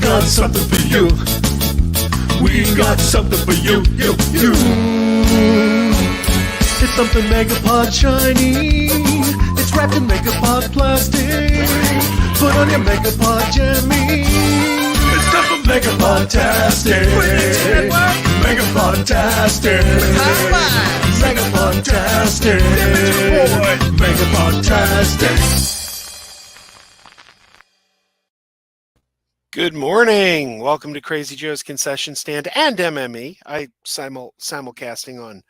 got something for you. We got something for you. It's something Megapod shiny. It's wrapped in Megapod plastic. Put on your Megapod jammy. It's time for Megapod-tastic. Megapod-tastic. Megapod-tastic. Megapod-tastic. Good morning. Welcome to Crazy Joe's Concession Stand and MME. I simulcasting on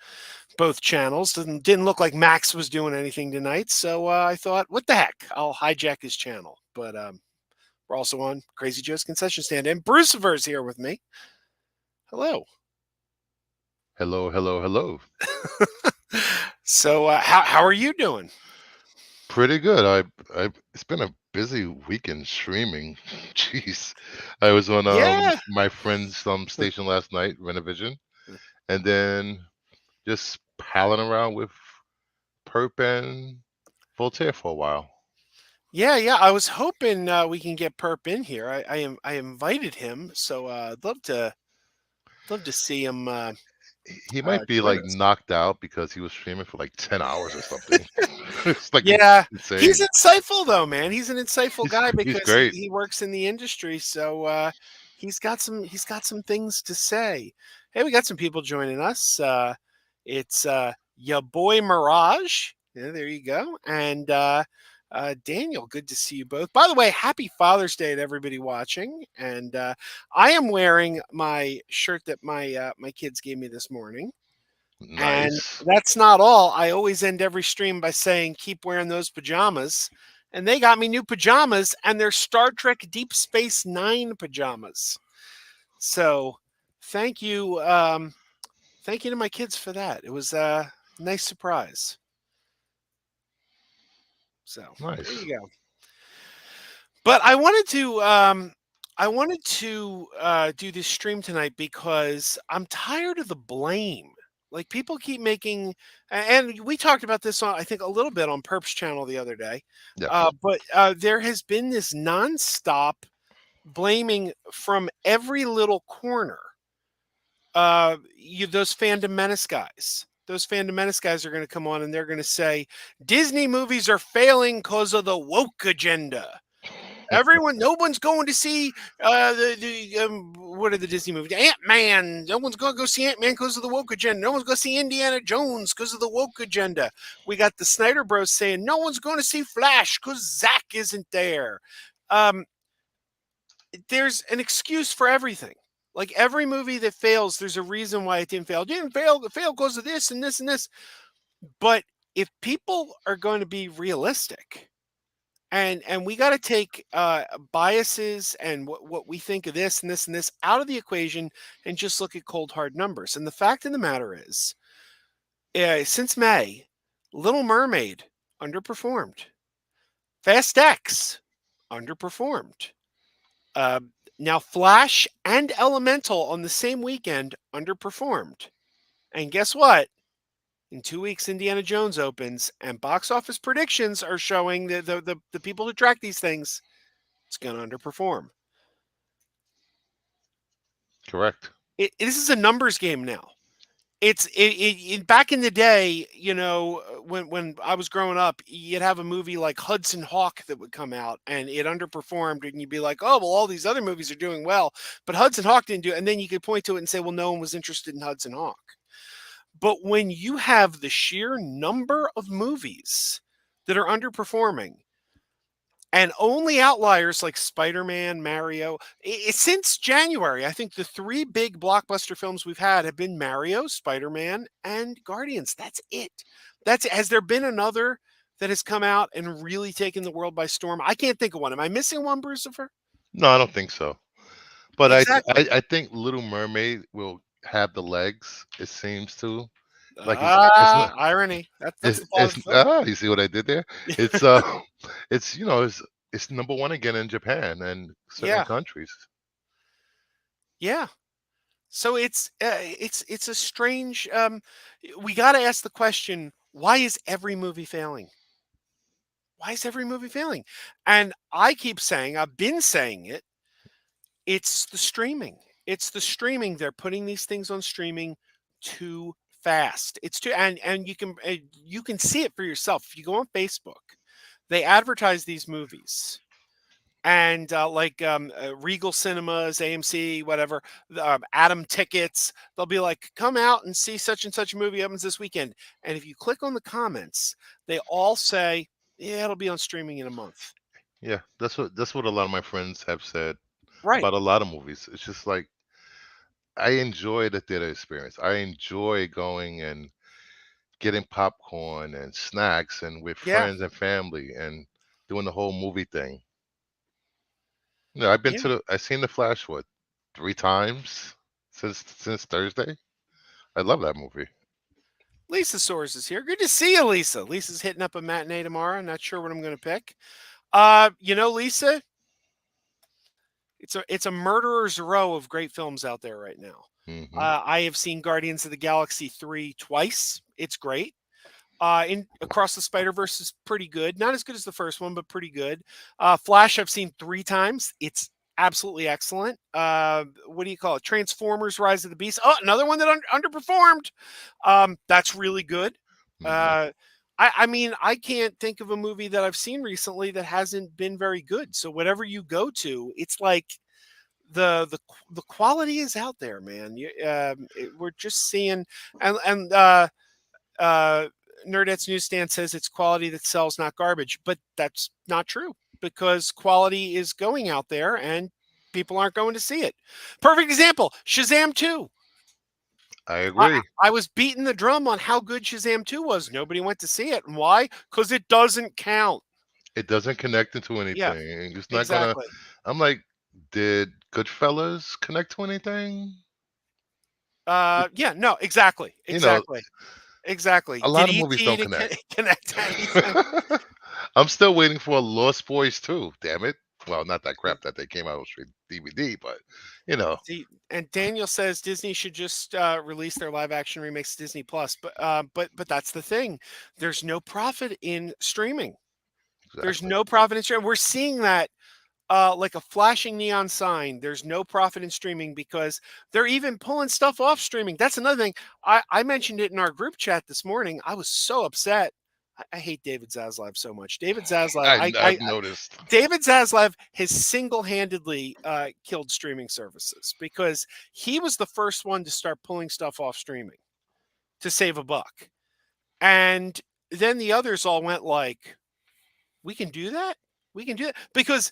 both channels. Didn't look like Max was doing anything tonight, so I thought, what the heck? I'll hijack his channel. But we're also on Crazy Joe's Concession Stand, and Brucifer's here with me. Hello. Hello. So how are you doing? Pretty good. It's been a busy weekend streaming. Jeez, I was on my friend's station last night, Renovision, and then just palling around with Perp and Voltaire for a while. Yeah. I was hoping we can get Perp in here. I invited him, so I'd love to see him. He might be like knocked out because he was streaming for like 10 hours or something. It's like insane. He's insightful though, man. He's an insightful guy because he works in the industry, so he's got some things to say. Hey, we got some people joining us. It's your boy Mirage. Yeah, there you go. And Daniel, good to see you both. By the way, happy Father's Day to everybody watching. And I am wearing my shirt that my kids gave me this morning. Nice. And that's not all. I always end every stream by saying, keep wearing those pajamas. And they got me new pajamas, and they're Star Trek Deep Space Nine pajamas. So thank you. Thank you to my kids for that. It was a nice surprise. So nice. There you go. But I wanted to do this stream tonight because I'm tired of the blame. Like, people keep making, and we talked about this on, I think, a little bit on Perp's channel the other day. Yeah. But there has been this nonstop blaming from every little corner. Those Fandom Menace guys. Those Fandom Menace guys are going to come on and they're going to say Disney movies are failing because of the woke agenda. No one's going to see what are the Disney movies? Ant-Man. No one's going to go see Ant-Man because of the woke agenda. No one's going to see Indiana Jones because of the woke agenda. We got the Snyder Bros saying no one's going to see Flash because Zack isn't there. There's an excuse for everything. Like, every movie that fails, there's a reason why it didn't fail. It didn't fail. It failed because of this and this and this. But if people are going to be realistic, and we got to take biases and what we think of this and this and this out of the equation and just look at cold, hard numbers. And the fact of the matter is, since May, Little Mermaid underperformed. Fast X underperformed. Now, Flash and Elemental on the same weekend underperformed. And guess what? In 2 weeks, Indiana Jones opens, and box office predictions are showing that the people who track these things, it's going to underperform. Correct. This is a numbers game now. It's back in the day, when I was growing up, you'd have a movie like Hudson Hawk that would come out and it underperformed, and you'd be like, oh, well, all these other movies are doing well, but Hudson Hawk didn't do it. And then you could point to it and say, well, no one was interested in Hudson Hawk. But when you have the sheer number of movies that are underperforming, and only outliers like Spider-Man, Mario, since January, I think the 3 big blockbuster films we've had have been Mario, Spider-Man, and Guardians. That's it. Has there been another that has come out and really taken the world by storm? I can't think of one. Am I missing one, Brucifer? No, I don't think so. But exactly. I think Little Mermaid will have the legs. It seems to. Like irony. That's you see what I did there? It's it's number one again in Japan and certain countries. Yeah. So it's a strange. We got to ask the question: why is every movie failing? Why is every movie failing? And I keep saying, I've been saying it, It's the streaming. It's the streaming. They're putting these things on streaming too fast. It's too, and you can see it for yourself. If you go on Facebook, they advertise these movies, and Regal Cinemas, AMC, whatever, Atom Tickets. They'll be like, "Come out and see such and such a movie opens this weekend." And if you click on the comments, they all say, "Yeah, it'll be on streaming in a month." Yeah, that's what a lot of my friends have said Right? about a lot of movies. It's just like I enjoy the theater experience. I enjoy going and getting popcorn and snacks and with Yeah. friends and family and doing the whole movie thing. I've been Yeah. I've seen The Flash what 3 times since Thursday. I love that movie. Lisa Soares is here. Good to see you, Lisa. Lisa's hitting up a matinee tomorrow. Not sure what I'm going to pick. Lisa, it's a murderer's row of great films out there right now. Hmm. I have seen Guardians of the Galaxy 3 twice. It's great. In Across the Spider-Verse is pretty good. Not as good as the first one, but pretty good. Flash I've seen 3 times. It's absolutely excellent. What do you call it? Transformers: Rise of the Beast. Oh, another one that underperformed. That's really good. Hmm. I mean, I can't think of a movie that I've seen recently that hasn't been very good. So whatever you go to, it's like the quality is out there, man. We're just seeing, and Nerdette's Newsstand says it's quality that sells, not garbage, but that's not true because quality is going out there and people aren't going to see it. Perfect example: Shazam 2. I I, agree. I was beating the drum on how good Shazam 2 was. Nobody went to see it. And why? Because it doesn't count. It doesn't connect into Yeah, anything. It's not gonna. exactly. I'm like, did Goodfellas connect to anything? Yeah, no, exactly. You know, Exactly. Exactly. a Did lot of movies E.T. don't to connect. connect to anything? I'm still waiting for Lost Boys too. Damn it! Well, not that crap that they came out with straight DVD, but you know, See, and Daniel says Disney should just release their live action remakes to Disney Plus, but that's the thing. There's no profit in streaming. There's exactly. no profit in streaming. We're seeing that like a flashing neon sign. There's no profit in streaming because they're even pulling stuff off streaming. That's another thing. I mentioned it in our group chat this morning. I was so upset. I hate David Zaslav so much. David Zaslav, I've noticed. David Zaslav has single-handedly killed streaming services because he was the first one to start pulling stuff off streaming to save a buck. And then the others all went like, we can do that? We can do it because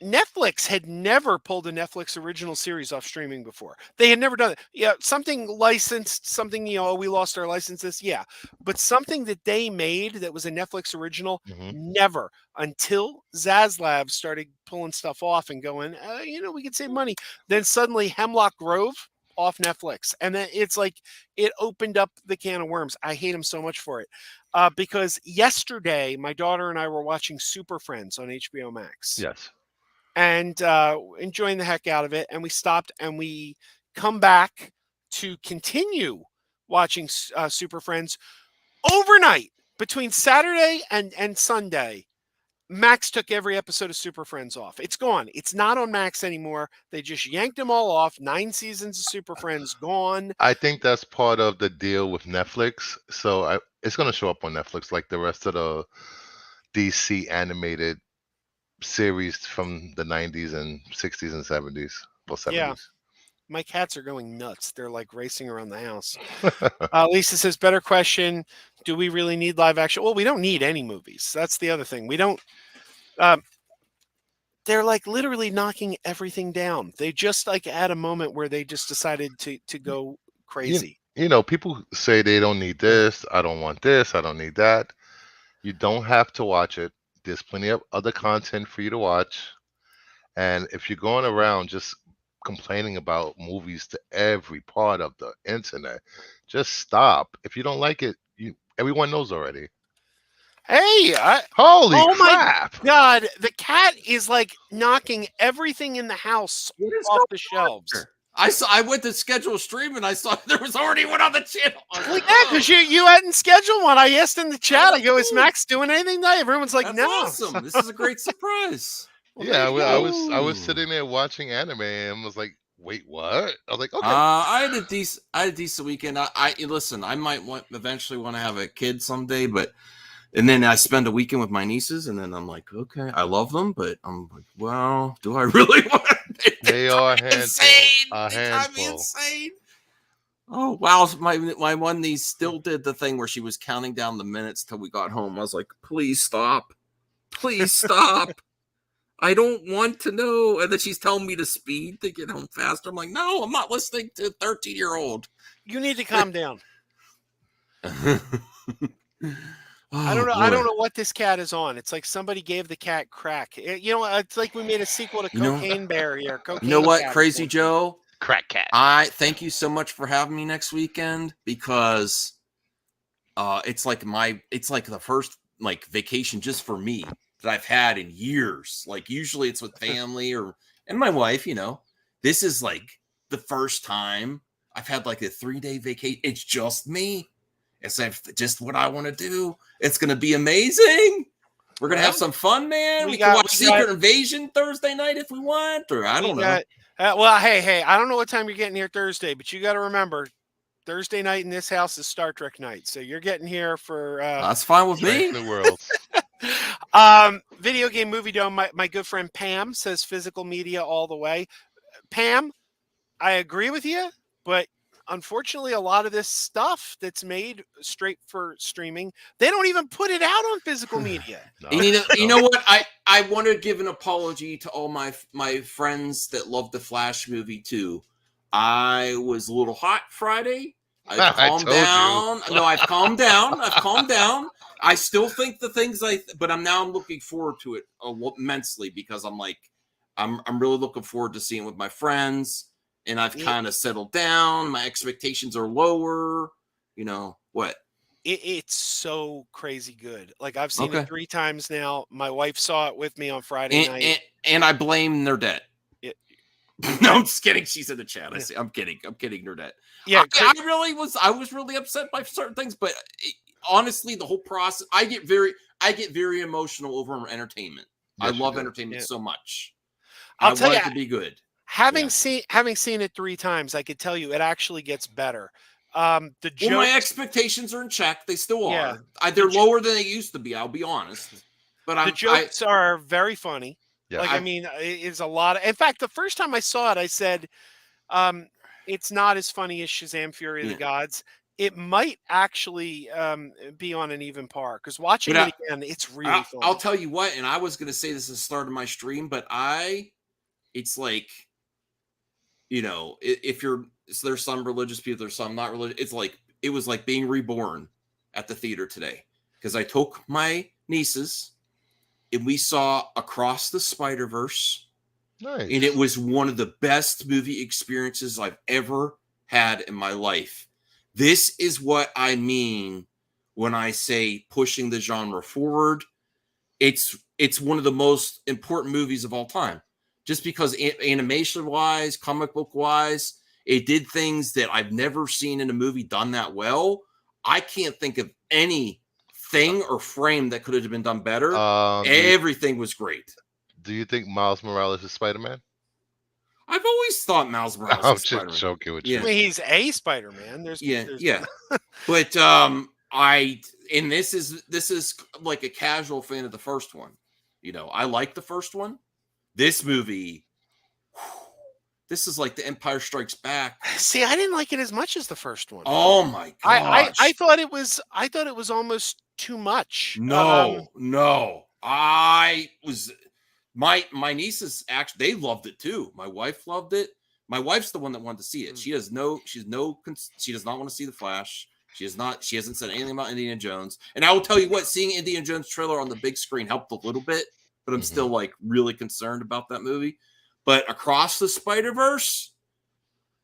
Netflix had never pulled a Netflix original series off streaming before. They had never done it. Yeah, something licensed, something, we lost our licenses. Yeah. But something that they made that was a Netflix original, Hmm. never until Zaslav started pulling stuff off and going, we can save money. Then suddenly Hemlock Grove off Netflix. And then it's like it opened up the can of worms. I hate him so much for it. Because yesterday, my daughter and I were watching Super Friends on HBO Max. Yes. And enjoying the heck out of it. And we stopped and we come back to continue watching Super Friends overnight between Saturday and Sunday. Max took every episode of Super Friends off. It's gone. It's not on Max anymore. They just yanked them all off. 9 seasons of Super Friends gone. I think that's part of the deal with Netflix. So it's going to show up on Netflix like the rest of the DC animated series from the 90s and 60s and 70s. Well, 70s. Yeah. My cats are going nuts. They're like racing around the house. Lisa says, better question. Do we really need live action? Well, we don't need any movies. That's the other thing. We don't. They're like literally knocking everything down. They just like at a moment where they just decided to go crazy. People say they don't need this. I don't want this. I don't need that. You don't have to watch it. There's plenty of other content for you to watch. And if you're going around just complaining about movies to every part of the internet, just stop. If you don't like it, everyone knows already. Hey, Holy oh crap! My God, the cat is like knocking everything in the house off the shelves. I went to schedule stream and I saw there was already one on the channel. Well, yeah, because you hadn't scheduled one. I asked in the chat. I go, is Max doing anything tonight? Everyone's like, That's no. awesome. This is a great surprise. Well, Yeah, there you I go. was sitting there watching anime and was like, wait, what? I was like, okay. I had a decent weekend. I listen. I might eventually want to have a kid someday, and then I spend a weekend with my nieces, and then I'm like, okay, I love them, but I'm like, well, do I really want? They are a handful. Insane. A They drive me handful. insane. Oh wow! My one niece still did the thing where she was counting down the minutes till we got home. I was like, please stop, please stop. I don't want to know. And then she's telling me to speed to get home faster. I'm like, no, I'm not listening to a 13-year-old. You need to calm down. Oh, I don't know. boy. I don't know what this cat is on. It's like somebody gave the cat crack. You know, it's like we made a sequel to Cocaine Bear here. You know what, Cat Crazy Joe? Crack cat. I thank you so much for having me next weekend because it's like the first like vacation just for me that I've had in years. Like usually it's with family and my wife, you know. This is like the first time I've had like a 3-day vacation. It's just me. It's just what I want to do. It's gonna be amazing. We're gonna have some fun, man. We can watch Secret Invasion Thursday night if we want, or I don't know. Well, hey, I don't know what time you're getting here Thursday, but you got to remember, Thursday night in this house is Star Trek night, so you're getting here for. That's fine with me. The world. Video game movie dome. My good friend Pam says physical media all the way. Pam, I agree with you, but unfortunately, a lot of this stuff that's made straight for streaming, they don't even put it out on physical media. No. You know what? I want to give an apology to all my friends that love the Flash movie too. I was a little hot Friday. I've calmed down. No, I've calmed down. I've calmed down. I still think the things but I'm looking forward to it immensely because I'm really looking forward to seeing it with my friends. And I've kind of settled down. My expectations are lower. You know what? It's so crazy good. Like I've seen it 3 times now. My wife saw it with me on Friday night. And I blame Nerdette. No, I'm just kidding. She's in the chat. I'm kidding. I'm kidding, Nerdette. Yeah, I was really upset by certain things, but honestly, the whole process, I get very emotional over entertainment. Yes, I love entertainment so much. I'll tell you, it to be good. Having seen it 3 times, I could tell you it actually gets better. My expectations are in check. They still are. They're lower than they used to be. I'll be honest. But the jokes are very funny. Yeah. Like I mean, it's a lot. In fact, the first time I saw it, I said, "It's not as funny as Shazam: Fury of the Gods." It might actually be on an even par because watching it again, it's really fun. I'll tell you what, and I was going to say this at the start of my stream, but it's like. You know, if there's some religious people, there's some not religious. It was like being reborn at the theater today because I took my nieces and we saw Across the Spider-Verse. Nice. And it was one of the best movie experiences I've ever had in my life. This is what I mean when I say pushing the genre forward. It's one of the most important movies of all time. Just because animation-wise, comic book-wise, it did things that I've never seen in a movie done that well. I can't think of any thing or frame that could have been done better. Everything was great. Do you think Miles Morales is Spider-Man? I've always thought Miles Morales was Spider-Man. I'm just joking with you. I mean, he's a Spider-Man. There's But this is like a casual fan of the first one. You know, I like the first one. This movie, this is like The Empire Strikes Back. See, I didn't like it as much as the first one. Oh my gosh! I thought it was almost too much. No. I was my nieces actually they loved it too. My wife loved it. My wife's the one that wanted to see it. She does not want to see the Flash. She hasn't said anything about Indiana Jones. And I will tell you what, seeing Indiana Jones trailer on the big screen helped a little bit. But I'm still like really concerned about that movie. But Across the Spider-Verse,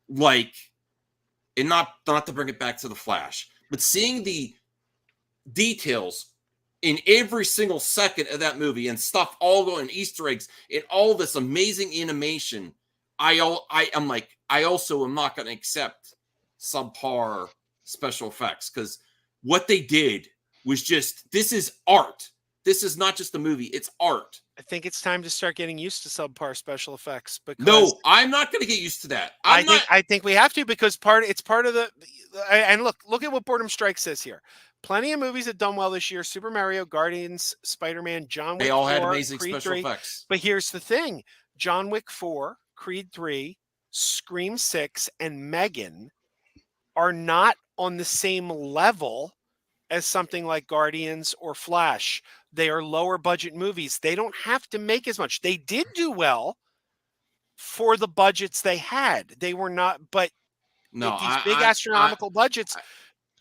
and not to bring it back to the Flash, but seeing the details in every single second of that movie and stuff all going Easter eggs and all this amazing animation, I also am not going to accept subpar special effects because what they did was this is art. This is not just a movie; it's art. I think it's time to start getting used to subpar special effects. Because No, I'm not going to get used to that. I think we have to, because it's part of the. And look at what Boredom Strike says here. Plenty of movies have done well this year: Super Mario, Guardians, Spider-Man, John Wick. They all 4, had amazing Creed special 3. effects. But here's the thing: John Wick 4, Creed 3, Scream 6, and Megan are not on the same level as something like Guardians or Flash. They are lower budget movies. They don't have to make as much. They did do well for the budgets they had. They were not, but these big astronomical budgets,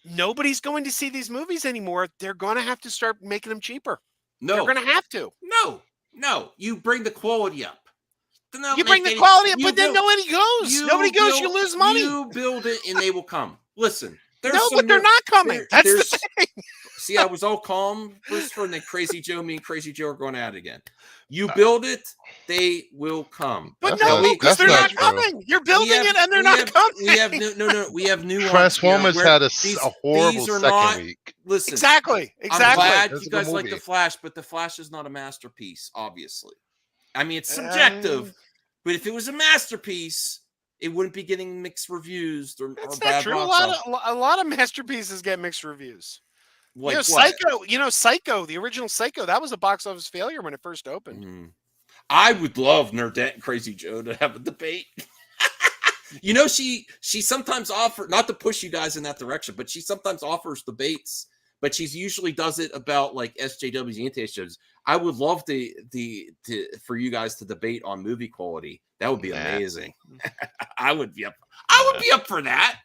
nobody's going to see these movies anymore. They're going to have to start making them cheaper. No. They're going to have to. No. You bring the quality up. You bring the quality up, but then nobody goes. Nobody goes, you lose money. You build it and they will come. Listen. But they're not coming. That's the thing. See, I was all calm, Christopher, and then me and Crazy Joe are going at it again. You build it, they will come. But because they're not coming. You're building it and they're not coming. We have new Transformers had a horrible second week. Listen, exactly. I'm glad you guys like The Flash, but The Flash is not a masterpiece, obviously. I mean, it's subjective, but if it was a masterpiece, it wouldn't be getting mixed reviews or bad true. A lot of masterpieces get mixed reviews. Like Psycho, the original Psycho, that was a box office failure when it first opened. Mm. I would love Nerdette and Crazy Joe to have a debate. She sometimes offers, not to push you guys in that direction, but she sometimes offers debates, but she usually does it about like SJWs and anti-SJWs. I would love for you guys to debate on movie quality. That would be amazing. I would be up. I would be up for that.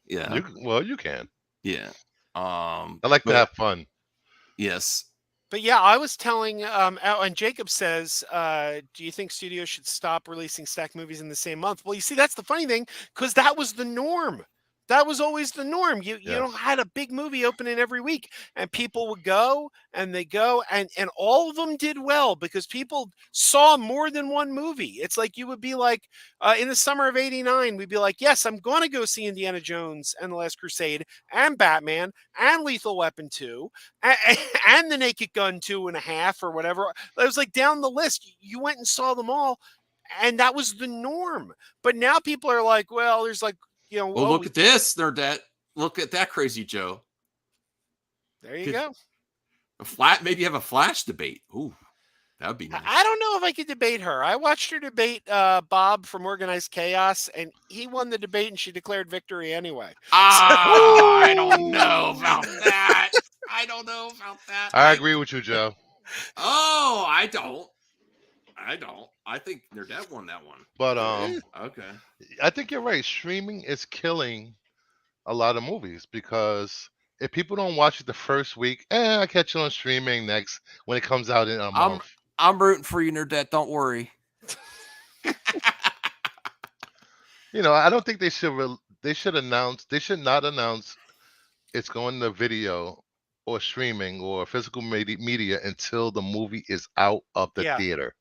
Yeah. You can. Yeah. I like to have fun. Yes. But yeah, I was telling, and Jacob says, do you think studios should stop releasing stacked movies in the same month? Well, you see, that's the funny thing, because that was the norm. That was always the norm. You had a big movie opening every week, and people would go, and and all of them did well because people saw more than one movie. It's like you would be like, in the summer of '89, we'd be like, yes, I'm going to go see Indiana Jones and The Last Crusade and Batman and Lethal Weapon 2 and The Naked Gun 2.5 or whatever. It was like down the list. You went and saw them all, and that was the norm. But now people are like, well, there's like, look at this, Nerdette. Look at that, Crazy Joe. There you go. Maybe have a Flash debate. Ooh, that would be nice. I don't know if I could debate her. I watched her debate Bob from Organized Chaos, and he won the debate, and she declared victory anyway. I don't know about that. I agree with you, Joe. Oh, I don't. I think Nerdette won that one. But okay. I think you're right. Streaming is killing a lot of movies because if people don't watch it the first week, I catch it on streaming next when it comes out in a month. I'm rooting for you, Nerdette. Don't worry. I don't think they should. They should not announce it's going to video or streaming or physical media until the movie is out of the theater.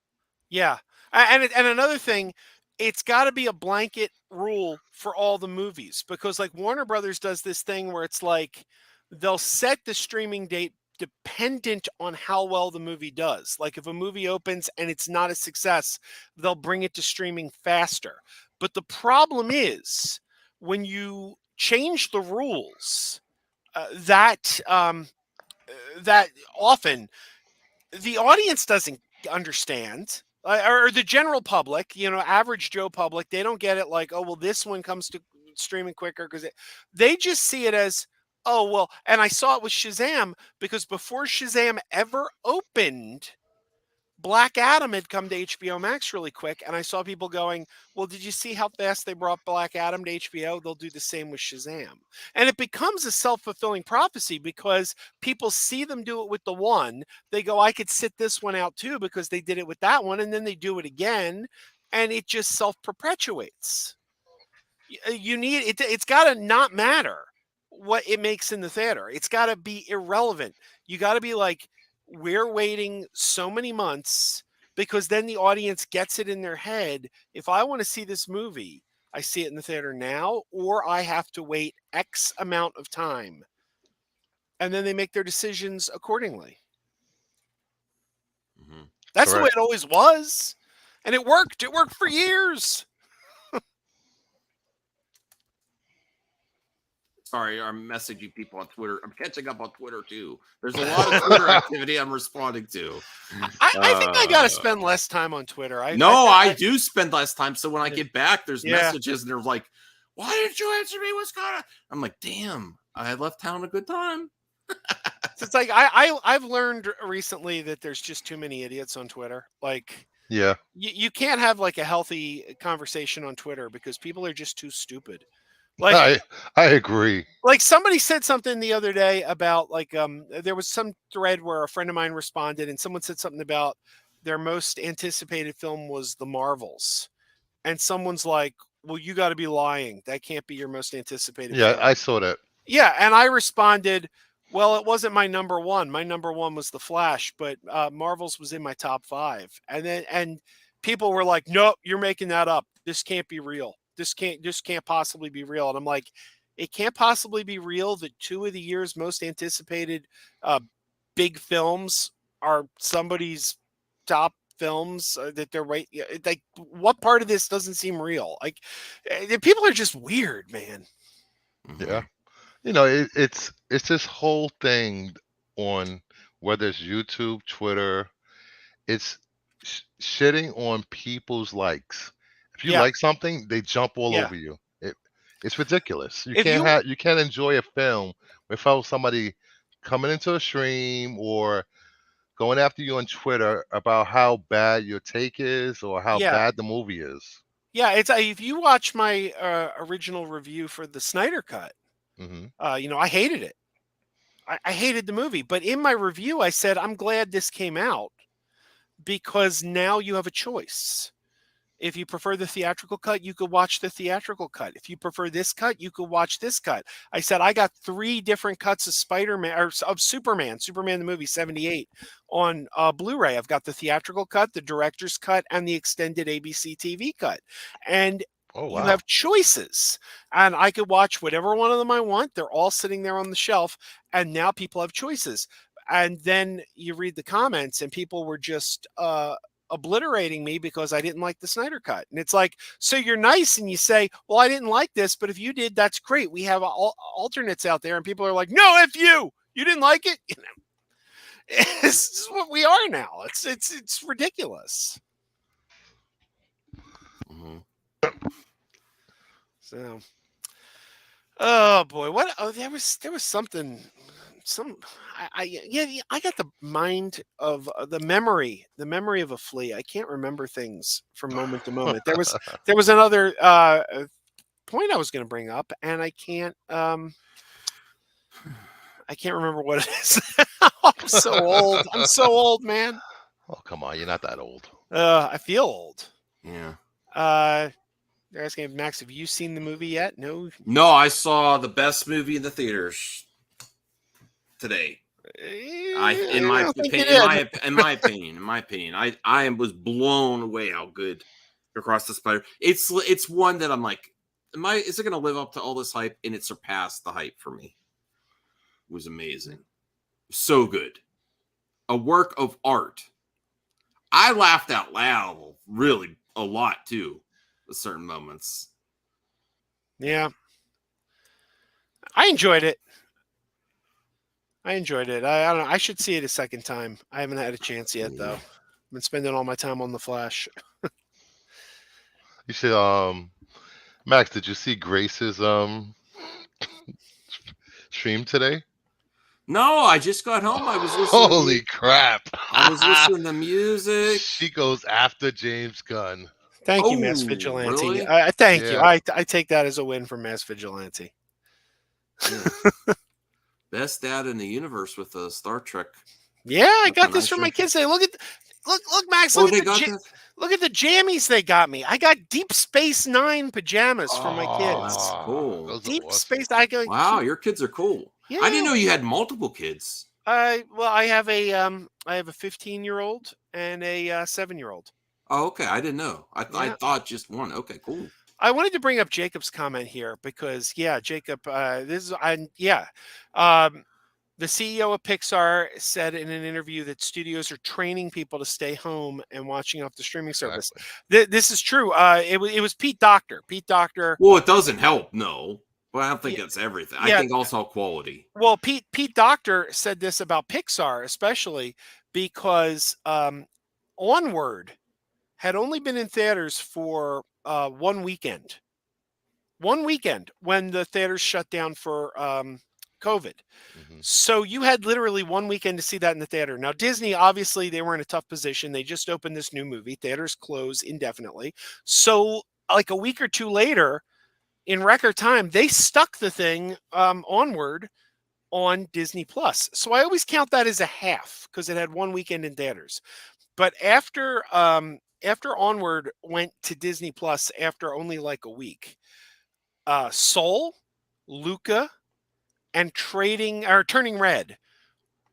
Yeah. And another thing, it's got to be a blanket rule for all the movies, because like Warner Brothers does this thing where it's like they'll set the streaming date dependent on how well the movie does. Like if a movie opens and it's not a success, they'll bring it to streaming faster. But the problem is when you change the rules, that often the audience doesn't understand. Or the general public, average Joe public, they don't get it like, oh, well, this one comes to streaming quicker because they just see it as, oh, well, and I saw it with Shazam because before Shazam ever opened, Black Adam had come to HBO Max really quick, and I saw people going, well, did you see how fast they brought Black Adam to HBO? They'll do the same with Shazam. And it becomes a self-fulfilling prophecy because people see them do it with the one. They go, I could sit this one out too because they did it with that one, and then they do it again, and it just self-perpetuates. It's got to not matter what it makes in the theater. It's got to be irrelevant. You got to be like, we're waiting so many months because then the audience gets it in their head. If I want to see this movie, I see it in the theater now, or I have to wait X amount of time. And then they make their decisions accordingly. That's the way Correct. it always was. And it worked. It worked for years. Sorry, I'm messaging people on Twitter. I'm catching up on Twitter too. There's a lot of Twitter activity I'm responding to. I think I got to spend less time on Twitter. I do spend less time. So when I get back, there's Yeah. messages and they're like, "Why didn't you answer me? What's going on?" I'm like, "Damn, I left town a good time." It's like I've learned recently that there's just too many idiots on Twitter. Like, Yeah. you can't have like a healthy conversation on Twitter because people are just too stupid. Like, I agree. like somebody said something the other day about like there was some thread where a friend of mine responded and someone said something about their most anticipated film was The Marvels. And someone's like, "Well, you got to be lying. That can't be your most anticipated Yeah, film." I saw that. Yeah, and I responded, "Well, it wasn't my number one. My number one was The Flash, but Marvels was in my top 5." And people were like, "Nope, you're making that up. This can't be real. This can't possibly be real." And I'm like, it can't possibly be real that 2 of the year's most anticipated big films are somebody's top films that they're right. Like, what part of this doesn't seem real? Like, people are just weird, man. Yeah. It's this whole thing on whether it's YouTube, Twitter, it's shitting on people's likes. If you Yeah. like something, they jump all Yeah. over you. It's ridiculous. If you- You can't enjoy a film without somebody coming into a stream or going after you on Twitter about how bad your take is or how Yeah. bad the movie is. Yeah, it's if you watch my original review for the Snyder Cut, Hmm. I hated it. I hated the movie, but in my review, I said I'm glad this came out because now you have a choice. If you prefer the theatrical cut, you could watch the theatrical cut. If you prefer this cut, you could watch this cut. I said I got 3 different cuts of Spider-Man or of Superman the movie 78 on Blu-ray. I've got the theatrical cut, the director's cut, and the extended ABC TV cut. And Oh, you wow. have choices. And I could watch whatever one of them I want. They're all sitting there on the shelf. And now people have choices. And then you read the comments and people were just obliterating me because I didn't like the Snyder Cut. And it's like, so you're nice and you say, well, I didn't like this, but if you did, that's great. We have alternates out there. And people are like, no, if you didn't like it, it's just what we are now. It's ridiculous. Mm-hmm. So, oh boy, what? Oh, there was something. I got the mind of the memory of a flea. I can't remember things from moment to moment. There was another point I was going to bring up, and I can't remember what it is. I'm so old. I'm so old, man. Oh, come on. You're not that old. I feel old. Yeah. They're asking Max, have you seen the movie yet? No. No, I saw the best movie in the theaters today. In my opinion, I was blown away how good Across the Spider. It's one that I'm like, is it going to live up to all this hype? And it surpassed the hype for me. It was amazing, so good, a work of art. I laughed out loud, really a lot too, at certain moments. Yeah, I enjoyed it. I don't know. I should see it a second time. I haven't had a chance yet, though. I've been spending all my time on The Flash. You should, Max, did you see Grace's stream today? No, I just got home. I was listening. Holy crap! I was listening to music. She goes after James Gunn. Thank you, Mass Vigilante. Really? Thank you. I take that as a win for Mass Vigilante. Yeah. Best dad in the universe with a Star Trek. Yeah, I got this from my kids. Say, look, Max. Look at the jammies they got me. I got Deep Space Nine pajamas for my kids. That's cool. Deep awesome. Space. I go. Wow, your kids are cool. Yeah. I didn't know you had multiple kids. Well, I have a 15-year-old and a 7-year-old. Oh, okay. I didn't know. I thought just one. Okay, cool. I wanted to bring up Jacob's comment here because, Jacob, The CEO of Pixar said in an interview that studios are training people to stay home and watching off the streaming service. This is true. It was Pete Docter. Pete Docter. Well, it doesn't help, no. But I don't think Yeah, it's everything. yeah. I think also quality. Well, Pete Docter said this about Pixar, especially because Onward had only been in theaters for 1 weekend. 1 weekend when the theaters shut down for COVID. So you had literally 1 weekend to see that in the theater. Now, Disney, obviously, they were in a tough position. They just opened this new movie. Theaters close indefinitely. So like a week or two later, in record time, they stuck the thing Onward on Disney Plus. So I always count that as a half because it had 1 weekend in theaters. But after Onward went to Disney Plus after only like a week, Soul, Luca, and Turning Red,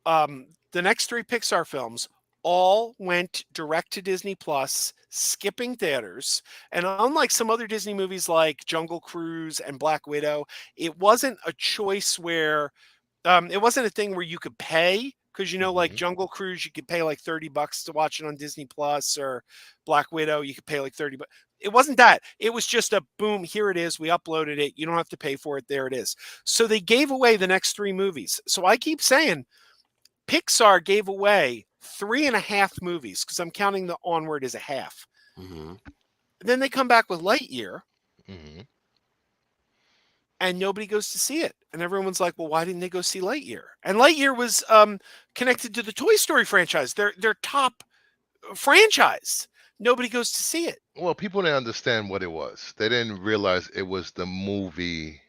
the next 3 Pixar films all went direct to Disney Plus, skipping theaters. And unlike some other Disney movies like Jungle Cruise and Black Widow, it wasn't a choice where it wasn't a thing where you could pay. Because, like Jungle Cruise, you could pay like $30 to watch it on Disney Plus, or Black Widow, you could pay like $30. It wasn't that. It was just a boom, here it is. We uploaded it. You don't have to pay for it. There it is. So they gave away the next 3 movies. So I keep saying Pixar gave away 3.5 movies because I'm counting the Onward as a half. Then they come back with Lightyear. And nobody goes to see it. And everyone's like, well, why didn't they go see Lightyear? And Lightyear was connected to the Toy Story franchise, their top franchise. Nobody goes to see it. Well, people didn't understand what it was. They didn't realize it was the movie.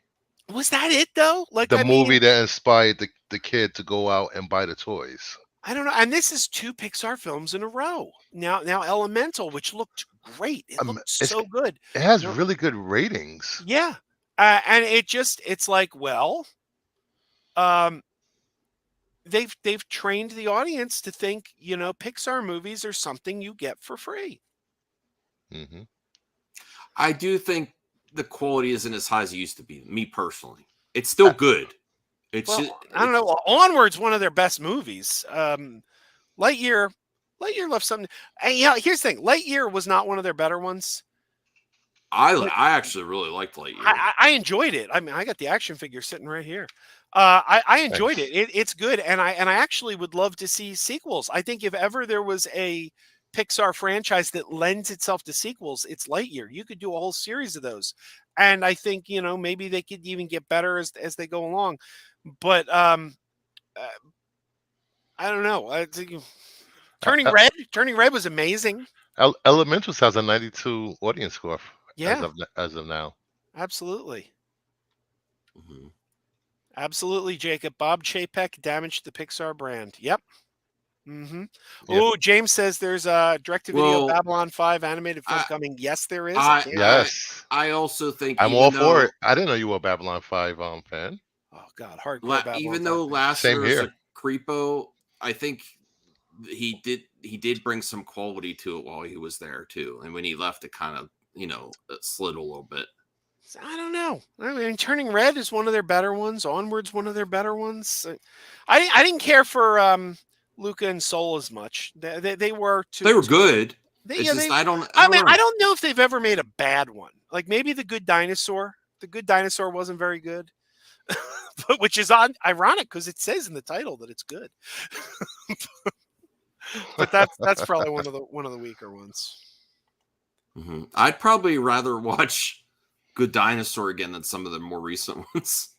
Was that it, though? Like the movie that inspired the kid to go out and buy the toys. I don't know. And this is 2 Pixar films in a row. Now Elemental, which looked great. It looked so good. It has really good ratings. Yeah. And it's like, well, they've trained the audience to think, Pixar movies are something you get for free. I do think the quality isn't as high as it used to be. Me personally, it's still good. It's well, just, I don't know. Well, Onward's one of their best movies. Lightyear left something. And here's the thing: Lightyear was not one of their better ones. I actually really liked Lightyear. I enjoyed it. I mean, I got the action figure sitting right here. I enjoyed it. It's good, and I actually would love to see sequels. I think if ever there was a Pixar franchise that lends itself to sequels, it's Lightyear. You could do a whole series of those, and I think maybe they could even get better as they go along. But I don't know. Turning Red was amazing. Elementals has a 92 audience score. Yeah, as of now. Absolutely. Absolutely, Jacob. Bob Chapek damaged the Pixar brand. Yep. Yep. Oh, James says there's a direct-to-video Babylon 5 animated film coming. Yes, there is. Yes. I also think I'm all for it. I didn't know you were a Babylon 5 fan. Oh God, hardcore Babylon. Even though Lasser is a creepo, I think he did bring some quality to it while he was there too. And when he left, it kind of it slid a little bit. I don't know. I mean, Turning Red is one of their better ones. Onward's one of their better ones. I didn't care for Luca and Soul as much. They were too. They were good. I don't know if they've ever made a bad one. Like maybe The Good Dinosaur. The Good Dinosaur wasn't very good, but which is ironic because it says in the title that it's good. But that's probably one of the weaker ones. I'd probably rather watch Good Dinosaur again than some of the more recent ones.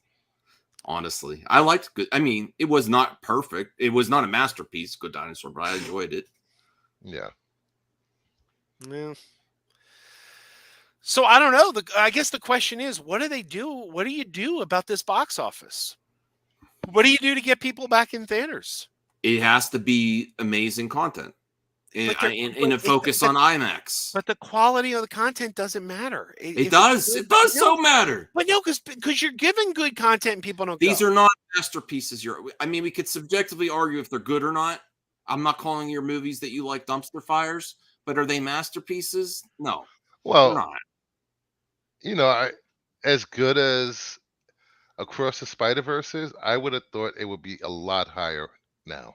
Honestly, I liked Good. I mean, it was not perfect. It was not a masterpiece, Good Dinosaur, but I enjoyed it. Yeah. Yeah. So I don't know. I guess the question is, what do they do? What do you do about this box office? What do you do to get people back in theaters? It has to be amazing content. And a focus on IMAX. But the quality of the content doesn't matter. It does so matter. But no, because you're giving good content and people don't. These are not masterpieces. We could subjectively argue if they're good or not. I'm not calling your movies that you like dumpster fires, but are they masterpieces? No. Well, they're not. as good as Across the Spider-Verses, I would have thought it would be a lot higher now.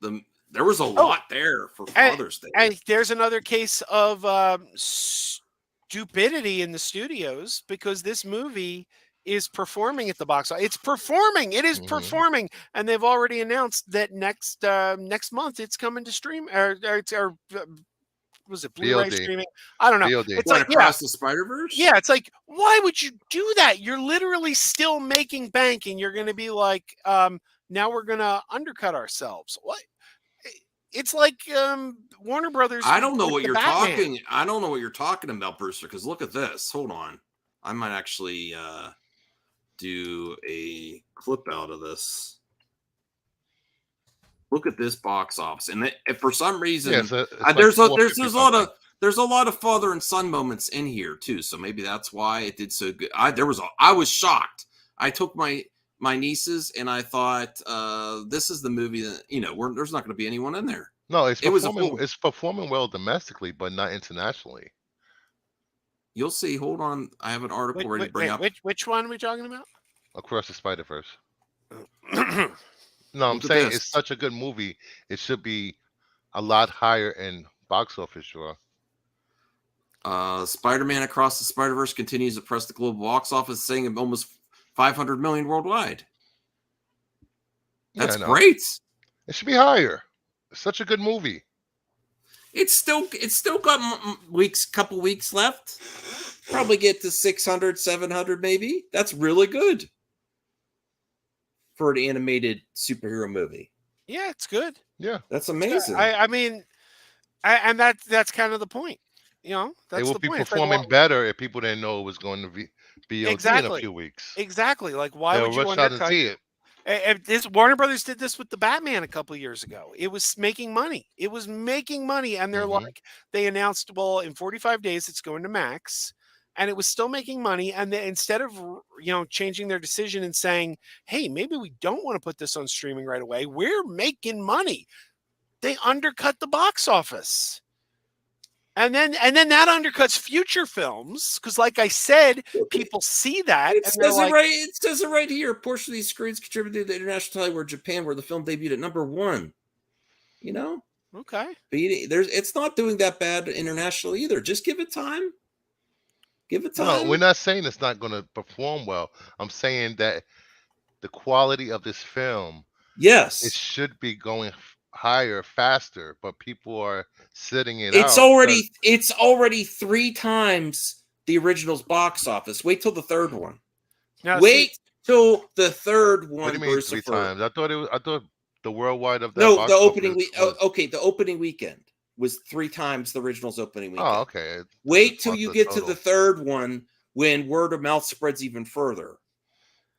There was a lot there for Father's Day. And there's another case of stupidity in the studios because this movie is performing at the box office. It's performing. It is performing, and they've already announced that next month it's coming to stream or was it Blu-ray VOD. streaming? I don't know. VOD. It's What, like Across the Spider-Verse? Yeah, it's like, why would you do that? You're literally still making bank, and you're going to be like, now we're going to undercut ourselves. What? It's like Warner Brothers. I don't know what you're Batman. talking. I don't know what you're talking about, Brewster. Because look at this. Hold on. I might actually do a clip out of this. Look at this box office, and for some reason, there's a lot of father and son moments in here too. So maybe that's why it did so good. I was shocked. I took my nieces and I thought this is the movie that there's not going to be anyone in there. No, it's performing well domestically, but not internationally. You'll see. Hold on, I have an article ready to bring up. Which one are we talking about? Across the Spider-Verse. No, I'm saying it's such a good movie. It should be a lot higher in box office draw. Spider-Man Across the Spider-Verse continues to press the global box office, saying almost 500 million worldwide. That's great. It should be higher. It's such a good movie. It's still got couple weeks left. Probably get to 600, 700 maybe. That's really good for an animated superhero movie. Yeah, it's good. Yeah, that's amazing. I mean, and that's kind of the point. That's it will be performing better if people didn't know it was going to be in a few weeks. Exactly. Like, why would you undercut it? Warner Brothers did this with the Batman a couple of years ago. It was making money. And they're like, they announced, well, in 45 days it's going to Max. And it was still making money. And then instead of, changing their decision and saying, hey, maybe we don't want to put this on streaming right away, we're making money, they undercut the box office. And then that undercuts future films. Because like I said, people see that. It says it right here. A portion of these screens contributed to the international title where Japan, where the film debuted at number 1. Okay. It's not doing that bad internationally either. Just give it time. Give it time. No, we're not saying it's not going to perform well. I'm saying that the quality of this film, yes, it should be going higher, faster, but people are sitting it out. It's already 3 times the original's box office. Wait till the third one. Till the third one. What do you mean 3 times? I thought the worldwide of that. No, the opening week. Okay, the opening weekend was 3 times the original's opening weekend. Oh, okay. Wait till you get to the third one when word of mouth spreads even further.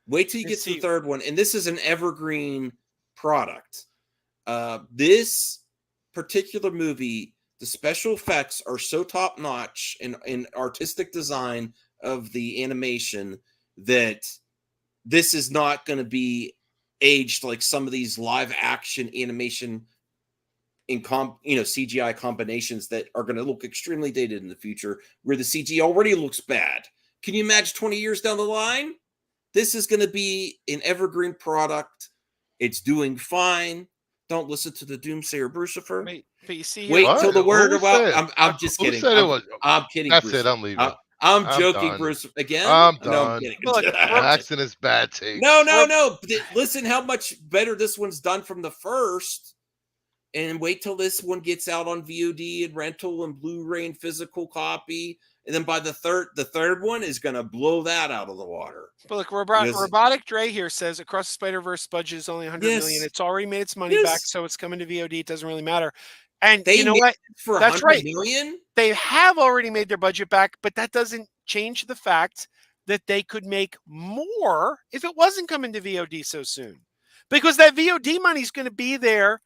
Wait till you get to the third one, and this is an evergreen product. This particular movie, the special effects are so top notch in artistic design of the animation that this is not going to be aged like some of these live action animation in CGI combinations that are going to look extremely dated in the future, where the CG already looks bad. Can you imagine 20 years down the line? This is going to be an evergreen product. It's doing fine. Don't listen to the doomsayer Brucifer. But you see, wait till the word about. I'm just kidding. I'm kidding. That's Bruce. it. I'm leaving. I'm joking, done. Bruce. Again, I'm done. No, I'm kidding. Look, Jackson is bad take. No. Listen, how much better this one's done from the first. And wait till this one gets out on VOD and rental and Blu-ray and physical copy. And then by the third one is going to blow that out of the water. But look, Robotic Dre here says Across the Spider-Verse budget is only $100 million. It's already made its money back, so it's coming to VOD. It doesn't really matter. And you know what? For that's right. Million? They have already made their budget back, but that doesn't change the fact that they could make more if it wasn't coming to VOD so soon. Because that VOD money is going to be there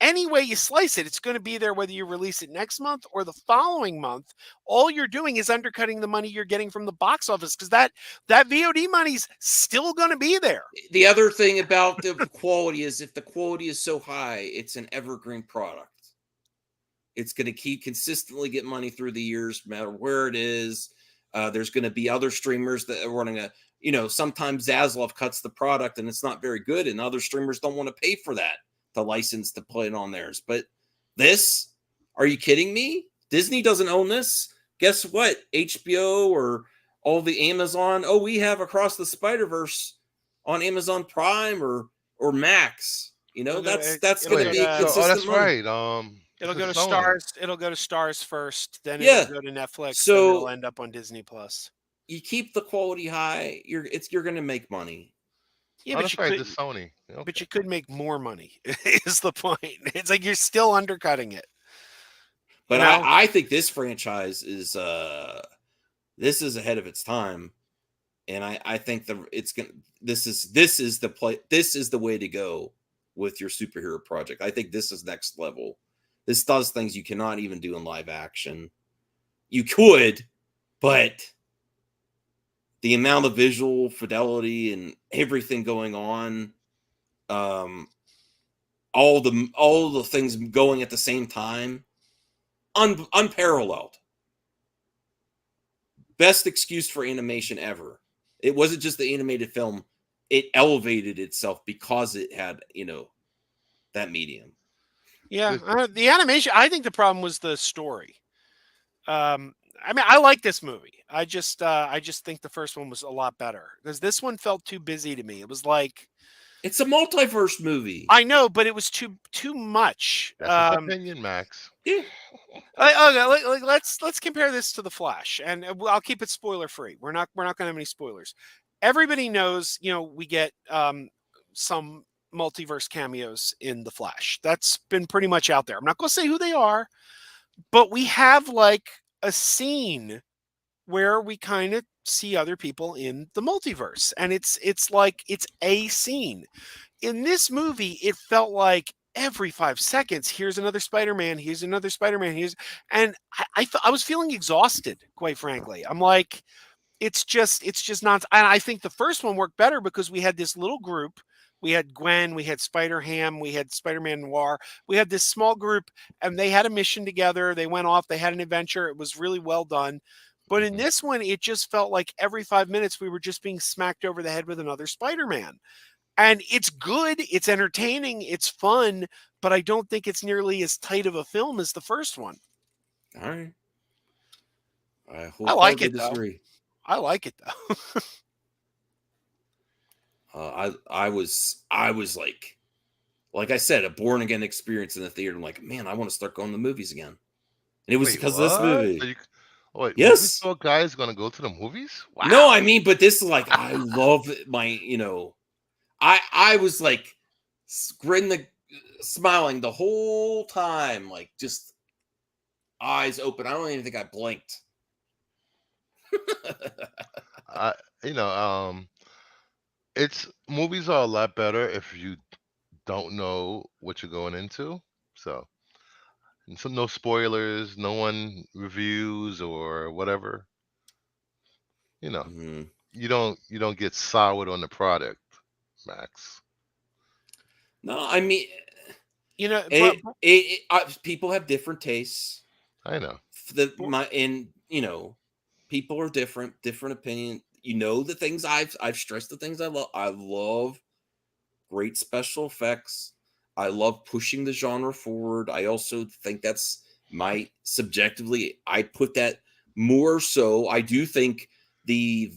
any way you slice it. It's going to be there whether you release it next month or the following month. All you're doing is undercutting the money you're getting from the box office, because that VOD money's still going to be there. The other thing about the quality is if the quality is so high, it's an evergreen product. It's going to keep consistently get money through the years, no matter where it is. There's going to be other streamers that are running sometimes Zaslav cuts the product and it's not very good, and other streamers don't want to pay for that, the license to put it on theirs. But this, are you kidding me? Disney doesn't own this. Guess what? HBO or all the Amazon. Oh, we have Across the Spider-Verse on Amazon Prime or Max. That's going to be a consistent that's money. right. It'll go to Sony. Stars. It'll go to Stars first, then it'll go to Netflix. So then it'll end up on Disney Plus. You keep the quality high, you're going to make money. Yeah, but that's right. The Sony. Okay. But you could make more money. Is the point? It's like you're still undercutting it. But I think this franchise is this is ahead of its time, and I think this is the way to go with your superhero project. I think this is next level. This does things you cannot even do in live action. You could, but the amount of visual fidelity and everything going on, all the things going at the same time, unparalleled. Best excuse for animation ever. It wasn't just the animated film; it elevated itself because it had that medium. Yeah, the animation. I think the problem was the story. I mean, I like this movie. I just think the first one was a lot better because this one felt too busy to me. It was like it's a multiverse movie. I know, but it was too much. That's an opinion, Max. Yeah. Okay, let's compare this to The Flash, and I'll keep it spoiler free. We're not going to have any spoilers. Everybody knows, we get some multiverse cameos in The Flash. That's been pretty much out there. I'm not going to say who they are, but we have like a scene where we kind of see other people in the multiverse, and it's like it's a scene. In this movie, it felt like every 5 seconds, here's another Spider-Man, here's another Spider-Man, and I was feeling exhausted, quite frankly. I'm like, it's just not. And I think the first one worked better because we had this little group. We had Gwen, we had Spider-Ham, we had Spider-Man Noir. We had this small group, and they had a mission together. They went off, they had an adventure. It was really well done. But in this one, it just felt like every 5 minutes we were just being smacked over the head with another Spider-Man. And it's good, it's entertaining, it's fun, but I don't think it's nearly as tight of a film as the first one. All right. I like it, though. I like it, though. I was like I said, a born again experience in the theater. I'm like, man, I want to start going to movies again. And it was because of this movie. Yes. So guys going to go to the movies? Wow. No, I mean, but this is like, I love my, I was like smiling the whole time, like just eyes open. I don't even think I blinked. It's movies are a lot better if you don't know what you're going into. So no spoilers, no one reviews or whatever. You don't get soured on the product, Max. No, I mean, people have different tastes. I know. People are different opinion. The things I've stressed, the things I love. I love great special effects. I love pushing the genre forward. I also think that's subjectively, I put that more so. I do think the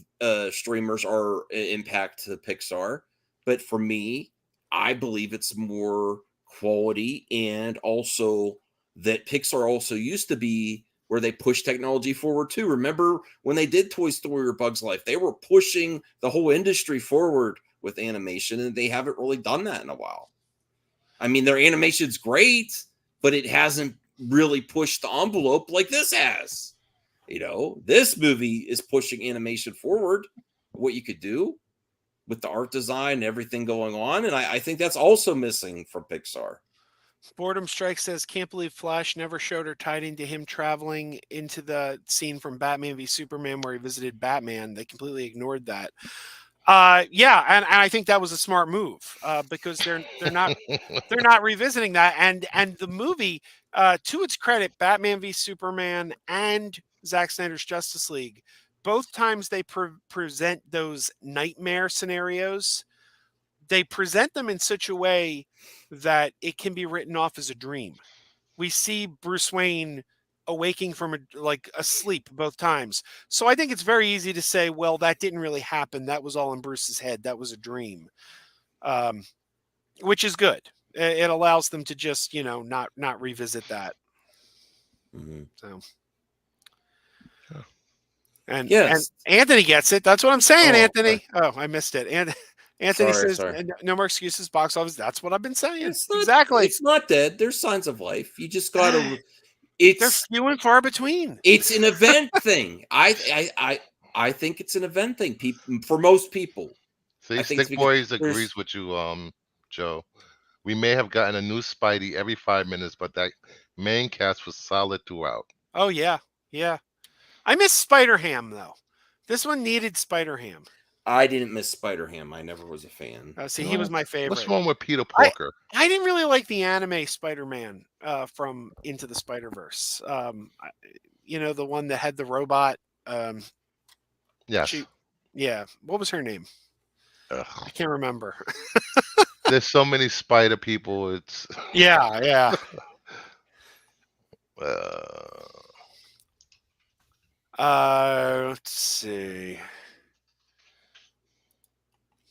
streamers are an impact to Pixar, but for me, I believe it's more quality, and also that Pixar also used to be where they push technology forward too. Remember when they did Toy Story or Bug's Life, they were pushing the whole industry forward with animation, and they haven't really done that in a while. I mean, their animation's great, but it hasn't really pushed the envelope like this has. This movie is pushing animation forward, what you could do with the art design and everything going on. And I think that's also missing from Pixar. Boredom Strike says, can't believe Flash never showed or tied into him traveling into the scene from Batman v Superman where he visited Batman. They completely ignored that. Yeah, and I think that was a smart move because they're not revisiting that. And the movie, to its credit, Batman v Superman and Zack Snyder's Justice League both times they present those nightmare scenarios, they present them in such a way that it can be written off as a dream. We see Bruce Wayne awaking from asleep both times. So I think it's very easy to say, well, that didn't really happen. That was all in Bruce's head. That was a dream, which is good. It allows them to just, not revisit that. Mm-hmm. So, Yeah. and Yes. Anthony gets it. That's what I'm saying, Oh, Anthony. Oh, I missed it. And Anthony says, sorry. no more excuses, box office. That's what I've been saying. Exactly. It's not dead. There's signs of life. You just got to. They're few and far between. It's an event thing. I think it's an event thing. For most people. See, Stick Boys agrees with you, Joe. We may have gotten a new Spidey every 5 minutes, but that main cast was solid throughout. Oh yeah, yeah. I miss Spider-Ham though. This one needed Spider-Ham. I didn't miss Spider-Ham. I never was a fan. See, he was my favorite. What's wrong with Peter Parker? I didn't really like the anime Spider-Man from Into the Spider-Verse. The one that had the robot. Yes. Yeah. What was her name? Ugh. I can't remember. There's so many spider people. It's yeah. Let's see.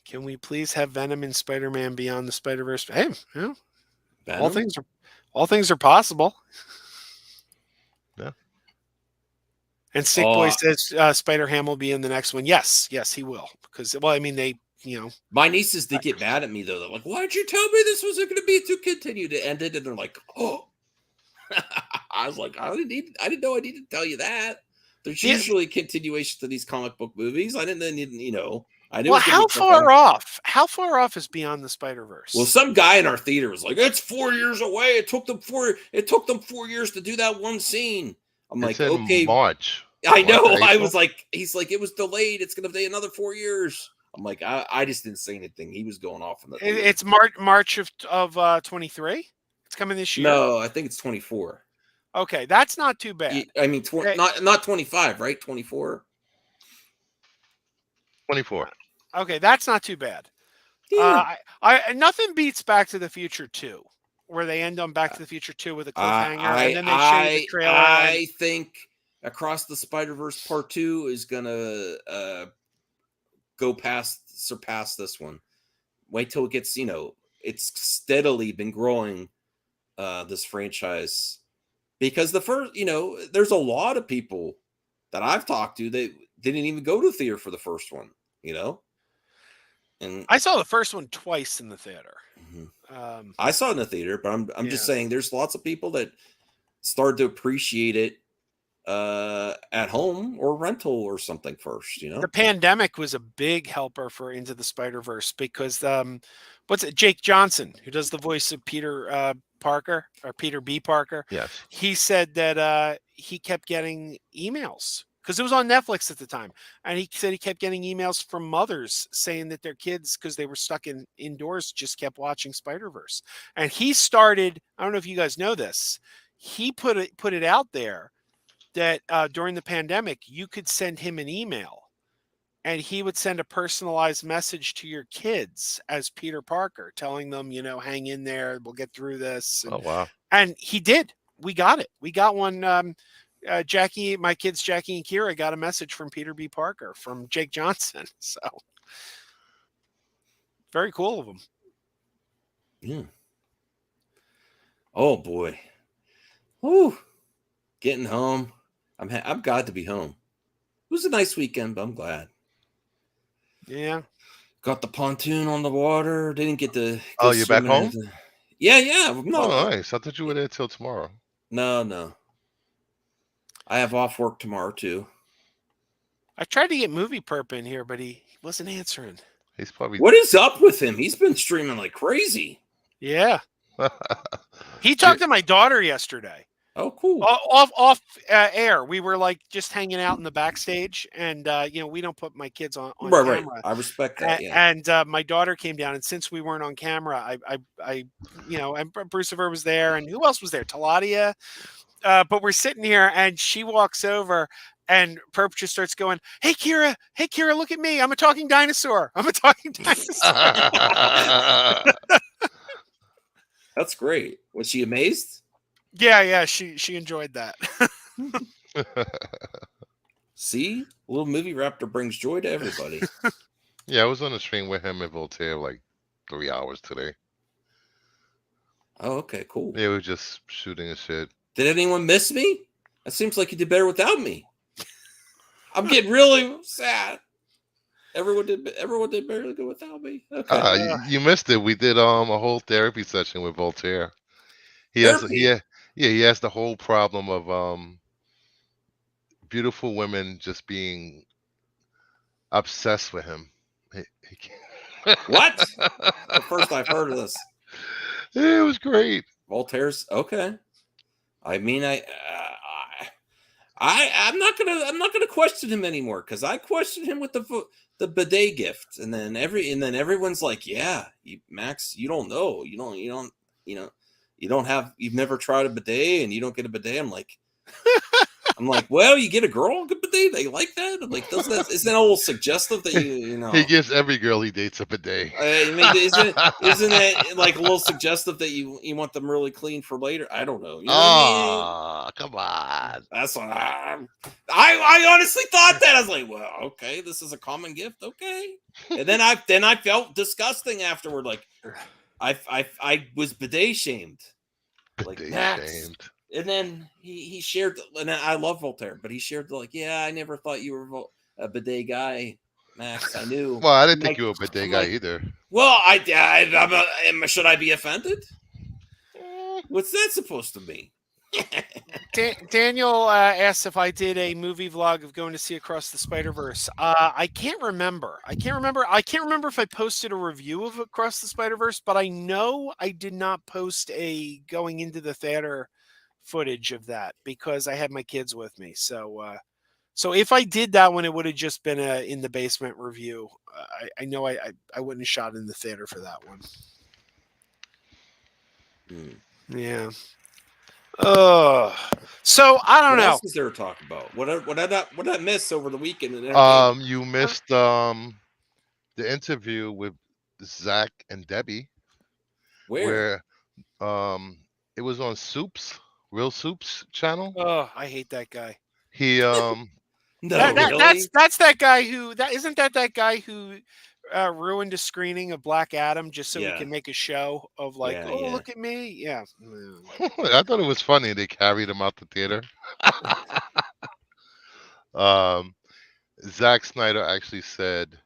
Can we please have Venom and Spider-Man Beyond the Spider-Verse? Hey, all things are possible. Yeah. And Sick Boy says Spider-Ham will be in the next one. Yes, he will. Because my nieces did get mad at me though. They're like, "Why'd you tell me this wasn't going to be to continue to end it?" And they're like, "Oh." I was like, I didn't know I needed to tell you that. There's usually a continuation to these comic book movies. I didn't need, I didn't. Well, how far off? How far off is Beyond the Spider-Verse? Well, some guy in our theater was like, "It's 4 years away. It took them 4 years to do that one scene." I'm like, okay, March. I know. I was like, he's like, it was delayed. It's going to be another 4 years. I'm like, I just didn't say anything. He was going off in the theater. It's March of 23. It's coming this year. No, I think it's 24. Okay, that's not too bad. I mean, not 25, right? 24. 24. Okay, that's not too bad. Yeah. Nothing beats Back to the Future 2, where they end on Back to the Future 2 with a cliffhanger, and then they show you the trailer. I think Across the Spider-Verse Part 2 is gonna surpass this one. Wait till it gets, it's steadily been growing, this franchise, because the first, there's a lot of people that I've talked to that didn't even go to the theater for the first one, and I saw the first one twice in the theater. Mm-hmm. I saw it in the theater, but I'm just saying there's lots of people that started to appreciate it at home or rental or something first. The pandemic was a big helper for Into the Spider-Verse because Jake Johnson, who does the voice of Peter Parker or Peter B. Parker. Yes. He said that he kept getting emails because it was on Netflix at the time. And he said he kept getting emails from mothers saying that their kids, because they were stuck indoors, just kept watching Spider-Verse. And he started, I don't know if you guys know this, he put it out there that during the pandemic, you could send him an email and he would send a personalized message to your kids as Peter Parker, telling them, hang in there, we'll get through this. Oh, wow. And he did. We got it. We got one. Jackie, my kids, Jackie and Kira, got a message from Peter B. Parker from Jake Johnson. So very cool of them. Yeah. Oh boy. Whew. Getting home. I'm glad to be home. It was a nice weekend, but I'm glad. Yeah. Got the pontoon on the water. Didn't get to. Oh, you're back home? Yeah. No. Oh, nice. I thought you were there till tomorrow. No. I have off work tomorrow too. I tried to get Movie Perp in here, but he wasn't answering. He's probably. What is up with him? He's been streaming like crazy. Yeah. He talked to my daughter yesterday. Oh, cool. Off air. We were like just hanging out in the backstage, and we don't put my kids on camera. Right. I respect that. Yeah. And my daughter came down, and since we weren't on camera, and Bruce Ever was there, and who else was there? Taladia. But we're sitting here, and she walks over, And Perp just starts going, hey, Kira, look at me. I'm a talking dinosaur. That's great. Was she amazed? Yeah, she enjoyed that. See, a little movie raptor brings joy to everybody. Yeah, I was on a stream with him and Voltaire like 3 hours today. Oh, okay, cool. They were just shooting and shit. Did anyone miss me? It seems like you did better without me. I'm getting really sad. Everyone did barely good without me. Okay. You missed it. We did a whole therapy session with Voltaire. He has the whole problem of beautiful women just being obsessed with him. What? The first I've heard of this. It was great. Voltaire's okay. I mean, I'm not gonna question him anymore because I questioned him with the bidet gift, and then everyone's like, yeah, Max, you don't know, you've never tried a bidet and you don't get a bidet. I'm like, well, you get a girl a bidet, they like that. I'm like, isn't that a little suggestive that you know? He gives every girl he dates a bidet. I mean, isn't it like a little suggestive that you want them really clean for later? I don't know. You know what I mean? Come on. That's what I honestly thought that. I was like, well, okay, this is a common gift, okay. And then I felt disgusting afterward. Like I was bidet shamed. Bidet shamed. And then he shared, and I love Voltaire, but he shared like, yeah, I never thought you were a bidet guy, Max. I knew. Well, I didn't think you were a bidet guy either. Well, should I be offended? What's that supposed to mean? Daniel asks if I did a movie vlog of going to see Across the Spider-Verse. I can't remember. I can't remember if I posted a review of Across the Spider-Verse, but I know I did not post a going into the theater footage of that because I had my kids with me. So if I did that one, it would have just been a in the basement review. I know I wouldn't have shot in the theater for that one. Yeah. So I don't know. What else is there to talk about? What did I miss over the weekend? You missed the interview with Zack and Debbie. Where it was on Real Soup's channel. Oh, I hate that guy. He no, really? That's that guy who that guy who ruined a screening of Black Adam just so he can make a show of like, look at me. Yeah. I thought it was funny they carried him out the theater. Zack Snyder actually said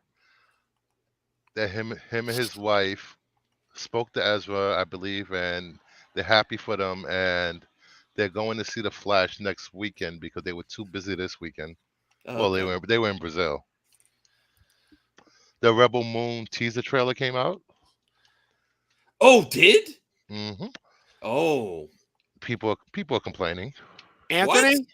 that him and his wife spoke to Ezra, I believe, and they're happy for them, and they're going to see The Flash next weekend because they were too busy this weekend. Well, they were in Brazil. The Rebel Moon teaser trailer came out. Oh, did? Mm-hmm. Oh, people are complaining. Anthony,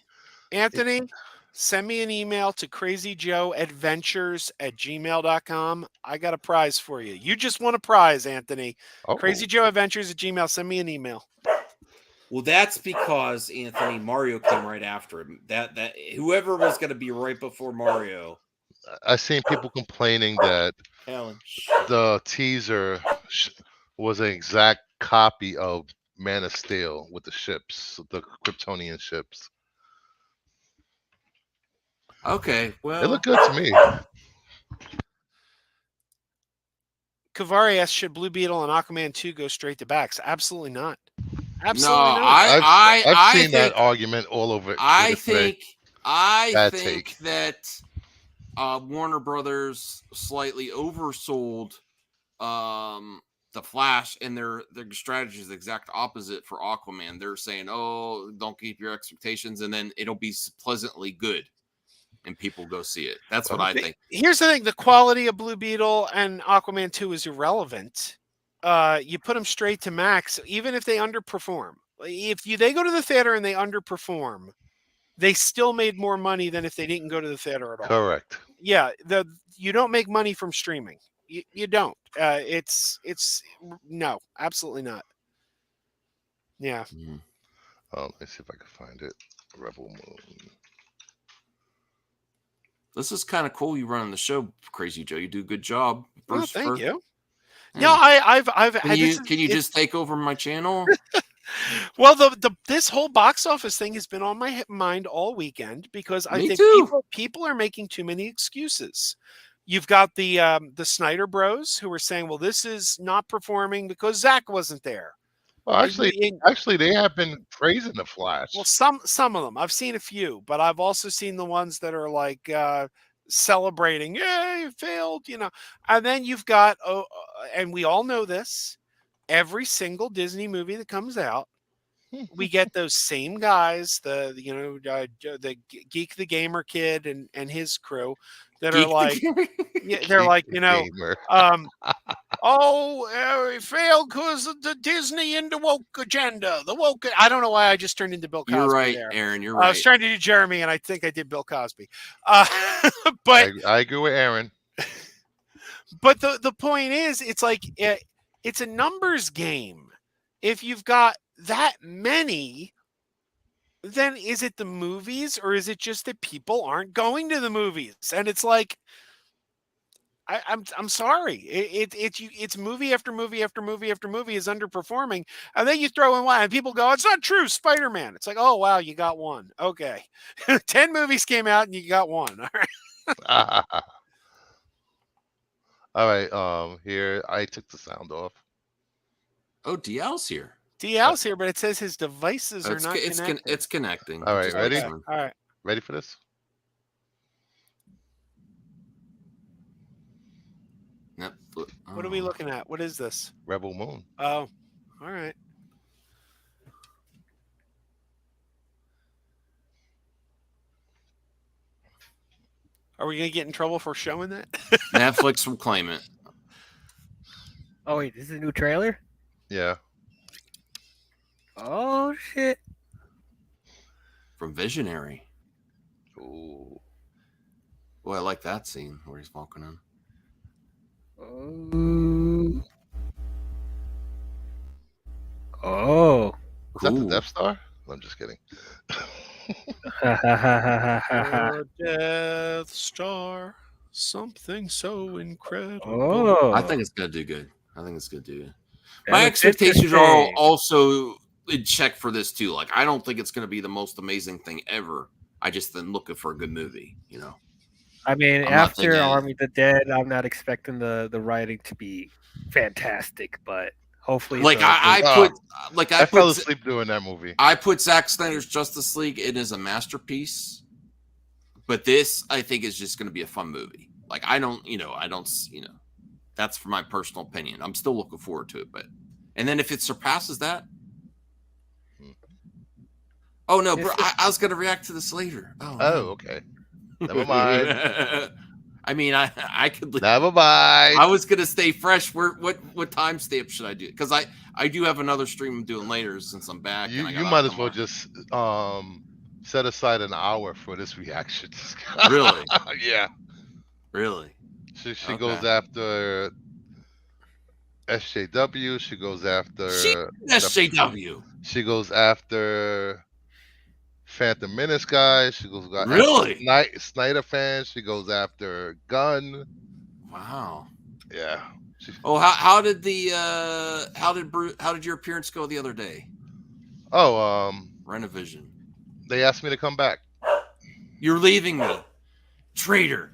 send me an email to crazyjoeadventures@gmail.com. I got a prize for you. You just won a prize, Anthony. crazyjoeadventures@gmail. Send me an email. Well, that's because Anthony, Mario came right after him. That whoever was going to be right before Mario. I've seen people complaining that the teaser was an exact copy of Man of Steel with the ships, the Kryptonian ships. Okay, well, it looked good to me. Kavari asks, should Blue Beetle and Aquaman 2 go straight to backs? Absolutely not. Absolutely not. I've seen that argument all over. I think that Warner Brothers slightly oversold the Flash, and their strategy is the exact opposite for Aquaman. They're saying, "Oh, don't keep your expectations, and then it'll be pleasantly good." And people go see it. That's what I think. Here's the thing: the quality of Blue Beetle and Aquaman 2 is irrelevant. You put them straight to max, even if they underperform. If they go to the theater and they underperform, they still made more money than if they didn't go to the theater at all. Correct. Yeah, you don't make money from streaming. You don't. It's no, absolutely not. Yeah. Let me see if I can find it. Rebel Moon. This is kind of cool. You running the show, Crazy Joe. You do a good job. Thank you. Yeah. No, I've. Can you just take over my channel? Well, this whole box office thing has been on my mind all weekend because I Me think too. people are making too many excuses. You've got the Snyder Bros who are saying, "Well, this is not performing because Zack wasn't there." Well, actually, they have been praising the Flash. Well, some of them. I've seen a few, but I've also seen the ones that are like celebrating, "Yay, it failed," you know. And then you've got, and we all know this. Every single Disney movie that comes out, we get those same guys, the Geek the Gamer kid and his crew that are like, they're like, Gamer. it failed because of the Disney and the woke agenda. The woke. I don't know why I just turned into Bill Cosby. You're right, there. Aaron. You're I right. was trying to do Jeremy, and I think I did Bill Cosby. But I agree with Aaron. But the point is, it's like it's a numbers game. If you've got that many, then is it the movies or is it just that people aren't going to the movies? And it's like, I'm sorry, it's movie after movie after movie after movie is underperforming, and then you throw in one, and people go, "It's not true, Spider-Man." It's like, oh wow, you got one. Okay, 10 movies came out and you got one. All right. All right. Here, I took the sound off. Oh, DL's here. DL's here, but it says his devices are not connected. It's connecting. All right, ready? All right. Ready for this? What are we looking at? What is this? Rebel Moon. Oh, all right. Are we going to get in trouble for showing that? Netflix will claim it. Oh, wait, this is a new trailer? Yeah. Oh, shit. From Visionary. Ooh. Boy, I like that scene where he's walking in. Oh. Oh. Was that the Death Star? I'm just kidding. Death Star, something so incredible. Oh. I think it's gonna do good. My expectations are also in check for this too. Like, I don't think it's gonna be the most amazing thing ever. I just been looking for a good movie, you know. I mean, after Army of the Dead, I'm not expecting the writing to be fantastic, but hopefully, like I fell asleep doing that movie. I put Zack Snyder's Justice League. It is a masterpiece, but this I think is just going to be a fun movie. Like, I don't. That's for my personal opinion. I'm still looking forward to it, and then if it surpasses that, oh no, bro, I was going to react to this later. Oh, okay. Never mind. I mean, I could. Never mind. I was gonna stay fresh. What time stamp should I do? Because I do have another stream I'm doing later since I'm back. You might as well just set aside an hour for this reaction. Really? Yeah. Really? She goes after SJW. She goes after SJW. She goes after Phantom Menace guys. She goes really after Snyder fans. She goes after Gunn. Wow. Yeah. How did your appearance go the other day? Oh, Renovision. They asked me to come back. You're leaving me, traitor.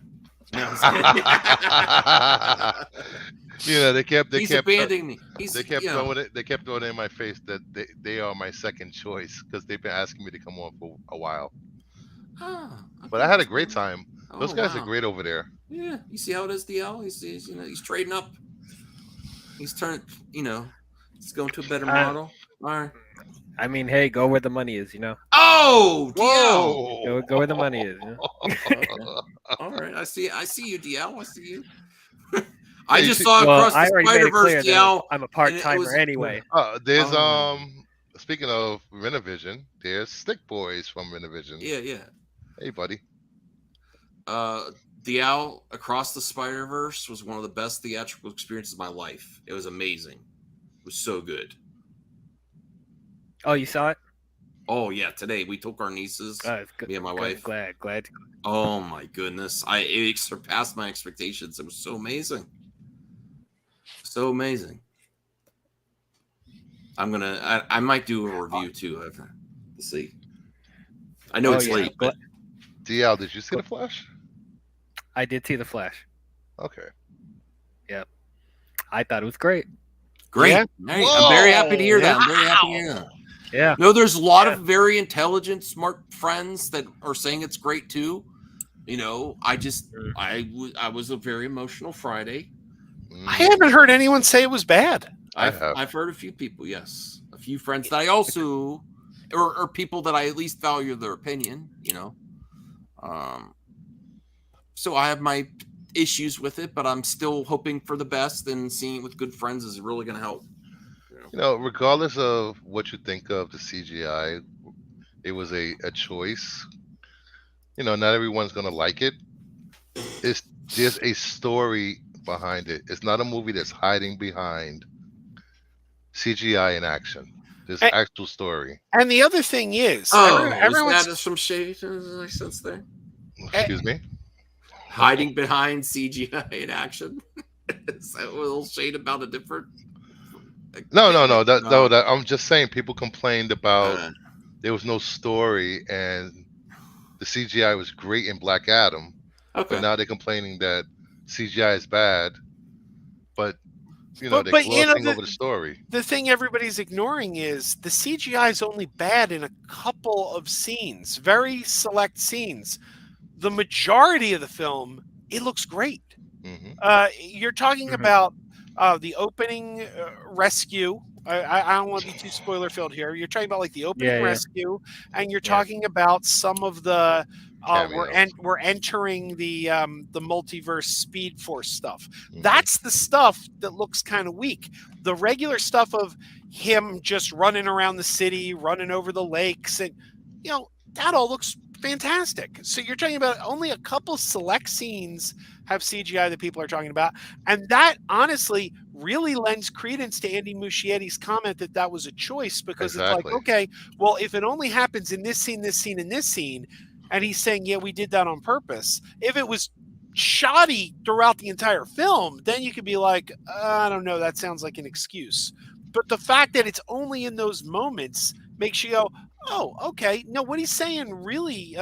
No, they kept abandoning me. They kept throwing it in my face that they are my second choice because they've been asking me to come on for a while. Okay. But I had a great time. Those guys are great over there. Yeah, you see how it is, DL. He's trading up. He's turning. He's going to a better model. All right. I mean, hey, go where the money is, Oh, DL. Go where the money is. All right, I see you, DL. I see you. I just saw across the Spider-Verse, DL. I'm a part-timer anyway. There's speaking of Renovision, there's Stick Boys from Renovision. Yeah. Hey, buddy. DL Across the Spider-Verse was one of the best theatrical experiences of my life. It was amazing. It was so good. Oh, you saw it? Oh yeah, today we took our nieces, Good, me and my good, wife. glad. Oh my goodness, it surpassed my expectations. It was so amazing, so amazing. I might do a review too. Let's see. I know it's late, but DL, did you see the Flash? I did see the Flash. Okay. Yep, I thought it was great. great. Yeah. Hey, I'm very happy to hear that. I'm very happy to hear that. Yeah. No, there's a lot of very intelligent, smart friends that are saying it's great too. You know, I was a very emotional Friday. I haven't heard anyone say it was bad. I've heard a few people, yes, a few friends that I also, or people that I at least value their opinion. You know, so I have my issues with it, but I'm still hoping for the best, and seeing it with good friends is really going to help. You know, regardless of what you think of the CGI, it was a choice. You know, not everyone's gonna like it. There's a story behind it. It's not a movie that's hiding behind CGI in action. There's actual story. And the other thing is, everyone's that some shade I sense there. Excuse me. Hiding behind CGI in action. Is that a little shade about a different? No. That I'm just saying. People complained about there was no story, and the CGI was great in Black Adam. Okay. But now they're complaining that CGI is bad. But they're glossing over the story. The thing everybody's ignoring is the CGI is only bad in a couple of scenes, very select scenes. The majority of the film, it looks great. Mm-hmm. You're talking about the opening rescue. I don't want to be too spoiler filled here. You're talking about like the opening rescue, and you're talking about some of the we're entering the multiverse Speed Force stuff. Mm-hmm. That's the stuff that looks kind of weak. The regular stuff of him just running around the city, running over the lakes, and that all looks fantastic. So you're talking about only a couple select scenes have CGI that people are talking about, and that honestly really lends credence to Andy Muschietti's comment that was a choice, because it's like, okay, well, if it only happens in this scene, this scene, and this scene, and he's saying, yeah, we did that on purpose. If it was shoddy throughout the entire film, then you could be like, I don't know, that sounds like an excuse. But the fact that it's only in those moments makes you go, oh, okay. No, what he's saying really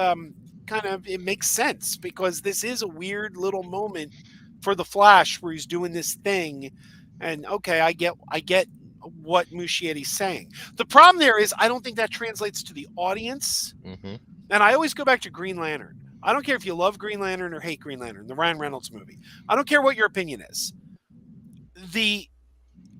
it makes sense, because this is a weird little moment for the Flash where he's doing this thing, and okay, I get what Muschietti's saying. The problem there is I don't think that translates to the audience. Mm-hmm. And I always go back to Green Lantern. I don't care if you love Green Lantern or hate Green Lantern, the Ryan Reynolds movie. I don't care what your opinion is. The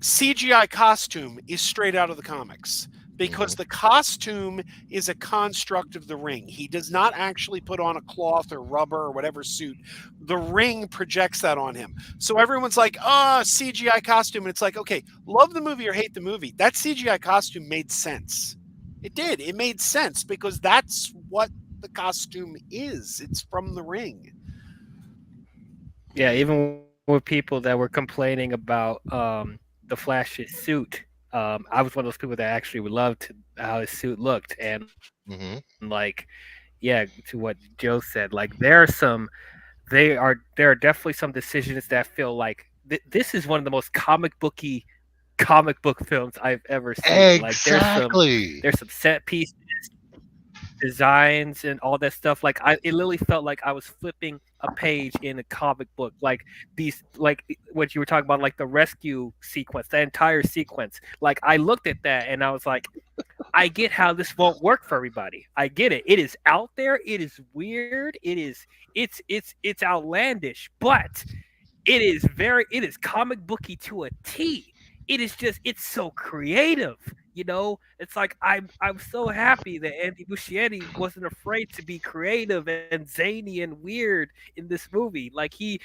CGI costume is straight out of the comics, because the costume is a construct of the ring. He does not actually put on a cloth or rubber or whatever suit. The ring projects that on him. So everyone's like, CGI costume. And it's like, okay, love the movie or hate the movie. That CGI costume made sense. It did. It made sense, because that's what the costume is. It's from the ring. Yeah, even with people that were complaining about the Flash's suit, I was one of those people that actually would love how his suit looked, and to what Joe said, like there are definitely some decisions that feel like this is one of the most comic book films I've ever seen. Exactly. Like there's some set pieces, designs, and all that stuff. Like it literally felt like I was flipping a page in a comic book. Like these, like what you were talking about, like the rescue sequence, the entire sequence. Like I looked at that and I was like, I get how this won't work for everybody. I get it. It is out there. It is weird. It's outlandish, but it is comic booky to a T. It's so creative. It's like I'm so happy that Andy Muschietti wasn't afraid to be creative and zany and weird in this movie. Like he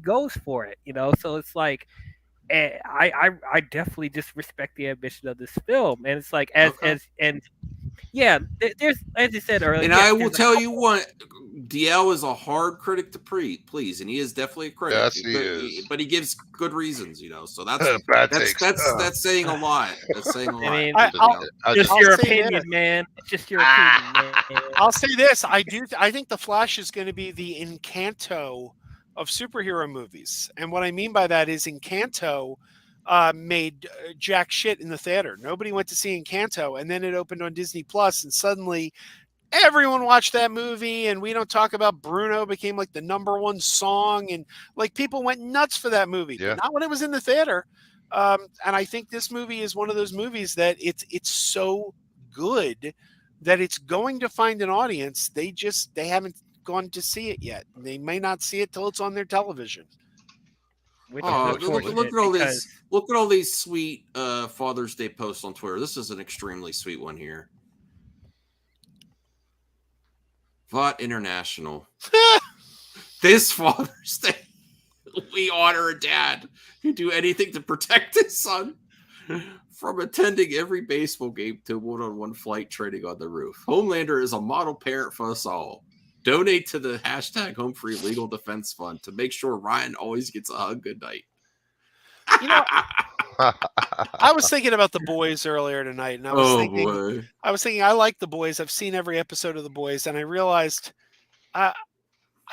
goes for it. So it's like, I definitely just respect the ambition of this film, and it's like there's, as you said earlier, and I will tell you what. DL is a hard critic to please, and he is definitely a critic. Yes, he is. But he gives good reasons, so that's Bad that's takes. that's saying a lot. That's saying a lot. I mean, I'll just your say opinion, this. man. It's just your opinion, man. I'll say this: I think the Flash is going to be the Encanto of superhero movies, and what I mean by that is Encanto made jack shit in the theater. Nobody went to see Encanto, and then it opened on Disney Plus, and suddenly everyone watched that movie. And We Don't Talk About Bruno became like the #1 song, and like people went nuts for that movie, Yeah. but not when it was in the theater. And I think this movie is one of those movies that it's so good that it's going to find an audience. They haven't gone to see it yet. They may not see it till it's on their television. Which Oh, is look unfortunate at all because these! Look at all these sweet Father's Day posts on Twitter. This is an extremely sweet one here. VOT International. This Father's Day, we honor a dad who do anything to protect his son from attending every baseball game to one-on-one flight training on the roof. Homelander is a model parent for us all. Donate to the hashtag Home Free Legal Defense Fund to make sure Ryan always gets a hug good night. I was thinking about The Boys earlier tonight, and I was thinking I like The Boys. I've seen every episode of The Boys, and I realized I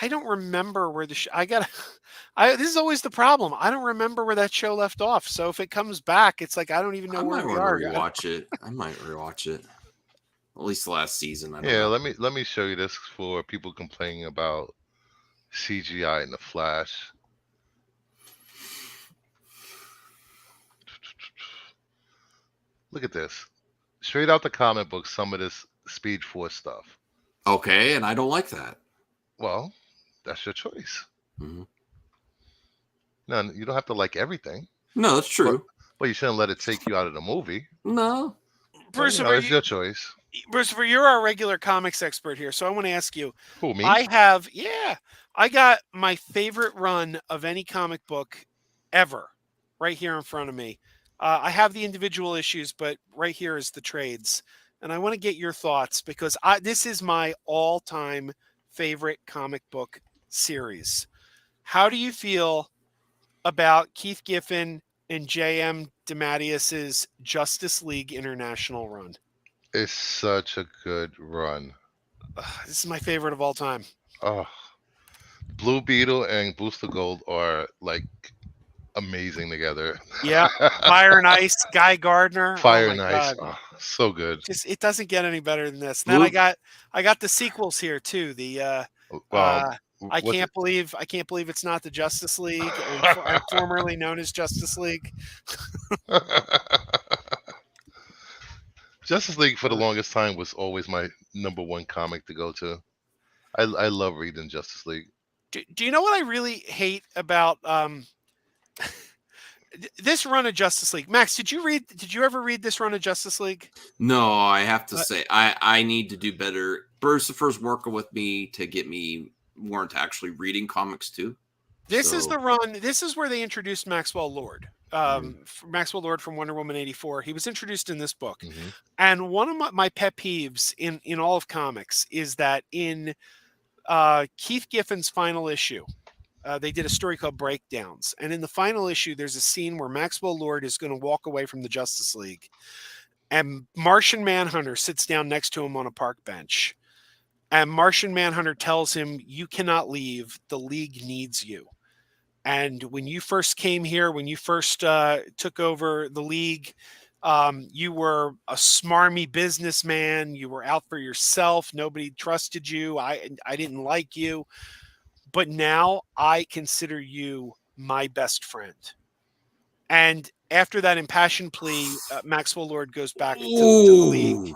don't remember where this is always the problem. I don't remember where that show left off. So if it comes back, it's like I don't even know where we are. I might rewatch it. At least the last season. I don't Yeah, know. let me show you this for people complaining about CGI in the Flash. Look at this. Straight out the comic book, some of this Speed Force stuff. Okay, and I don't like that. Well, that's your choice. Mm-hmm. No, you don't have to like everything. No, that's true. But you shouldn't let it take you out of the movie. No. Bruce, It's your choice. Bruce, you're our regular comics expert here, so I want to ask you. Who, me? I got my favorite run of any comic book ever right here in front of me. I have the individual issues, but right here is the trades. And I want to get your thoughts because this is my all-time favorite comic book series. How do you feel about Keith Giffen and J.M. DeMatteis's Justice League International run? It's such a good run. This is my favorite of all time. Oh, Blue Beetle and Booster Gold are like amazing together. Yeah, Fire and Ice, Guy Gardner. Fire oh and my Ice, God. so good. It doesn't get any better than this. Then I got the sequels here too. The I can't believe it's not the Justice League, and formerly known as Justice League. Justice League for the longest time was always my #1 comic to go to. I love reading Justice League. Do you know what I really hate about this run of Justice League? Max, did you ever read this run of Justice League? No, I have to say I need to do better. Bruce working with me to get me more into actually reading comics too. This is the run. This is where they introduced Maxwell Lord. Maxwell Lord from Wonder Woman 84. He was introduced in this book. Mm-hmm. And one of my pet peeves in all of comics is that in Keith Giffen's final issue, they did a story called Breakdowns. And in the final issue, there's a scene where Maxwell Lord is going to walk away from the Justice League. And Martian Manhunter sits down next to him on a park bench. And Martian Manhunter tells him, "You cannot leave. The League needs you. And when you first came here, when you first took over the League, you were a smarmy businessman. You were out for yourself. Nobody trusted you. I didn't like you. But now I consider you my best friend." And after that impassioned plea, Maxwell Lord goes back to the League.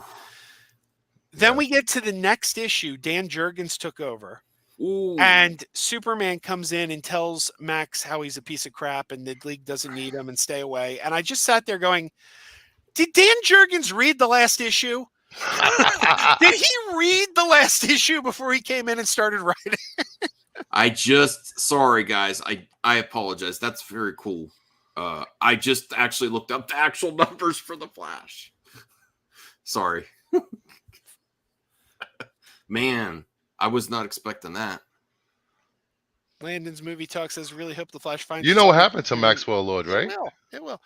Then we get to the next issue. Dan Jurgens took over. Ooh. And Superman comes in and tells Max how he's a piece of crap and the League doesn't need him and stay away. And I just sat there going, did Dan Jurgens read the last issue? Did he read the last issue before he came in and started writing? Sorry guys, I apologize. That's very cool. I just actually looked up the actual numbers for the Flash. Sorry. Man, I was not expecting that. Landon's movie talk says, really hope the Flash finds. You know what happened to Maxwell Lord, right? It will.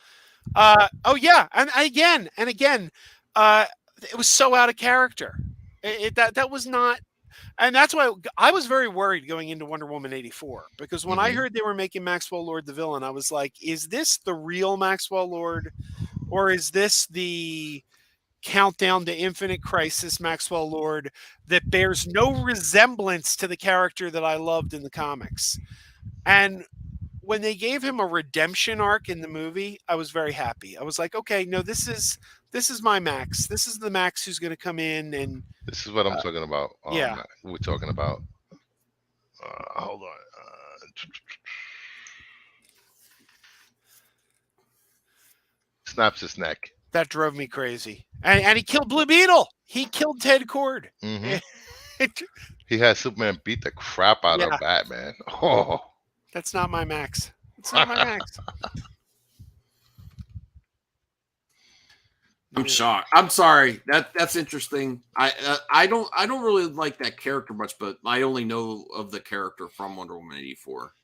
Oh yeah, and again, it was so out of character. That was not, and that's why I was very worried going into Wonder Woman 84, because when I heard they were making Maxwell Lord the villain, I was like, is this the real Maxwell Lord, or is this the Countdown to Infinite Crisis Maxwell Lord that bears no resemblance to the character that I loved in the comics? And when they gave him a redemption arc in the movie, I was very happy. I was like, okay, no, this is my Max. This is the Max who's going to come in, and this is what I'm talking about. Yeah, we're talking about. Hold on. Snaps his neck. that drove me crazy. And he killed Blue Beetle. He killed Ted Cord. He had Superman beat the crap out of Batman. Oh, that's not my Max. It's not my Max. I'm shocked. I'm sorry. That's interesting. I don't really like that character much, but I only know of the character from Wonder Woman 84,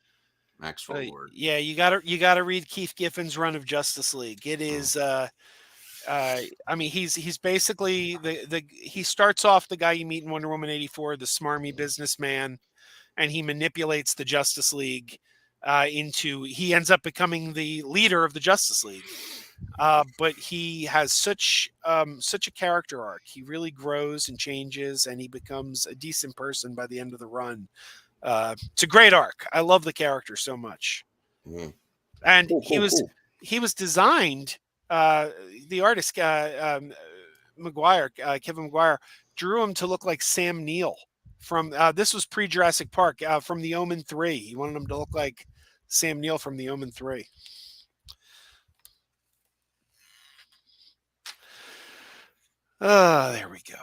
Maxwell Lord. Yeah, you gotta read Keith Giffen's run of Justice League. It is I mean, he's basically he starts off the guy you meet in Wonder Woman 84, the smarmy businessman, and he manipulates the Justice League he ends up becoming the leader of the Justice League. But he has such a character arc. He really grows and changes, and he becomes a decent person by the end of the run. It's a great arc. I love the character so much. And he was designed. The artist Kevin McGuire drew him to look like Sam Neill from this was pre-Jurassic Park, from The Omen 3. He wanted him to look like Sam Neill from The Omen 3. There we go.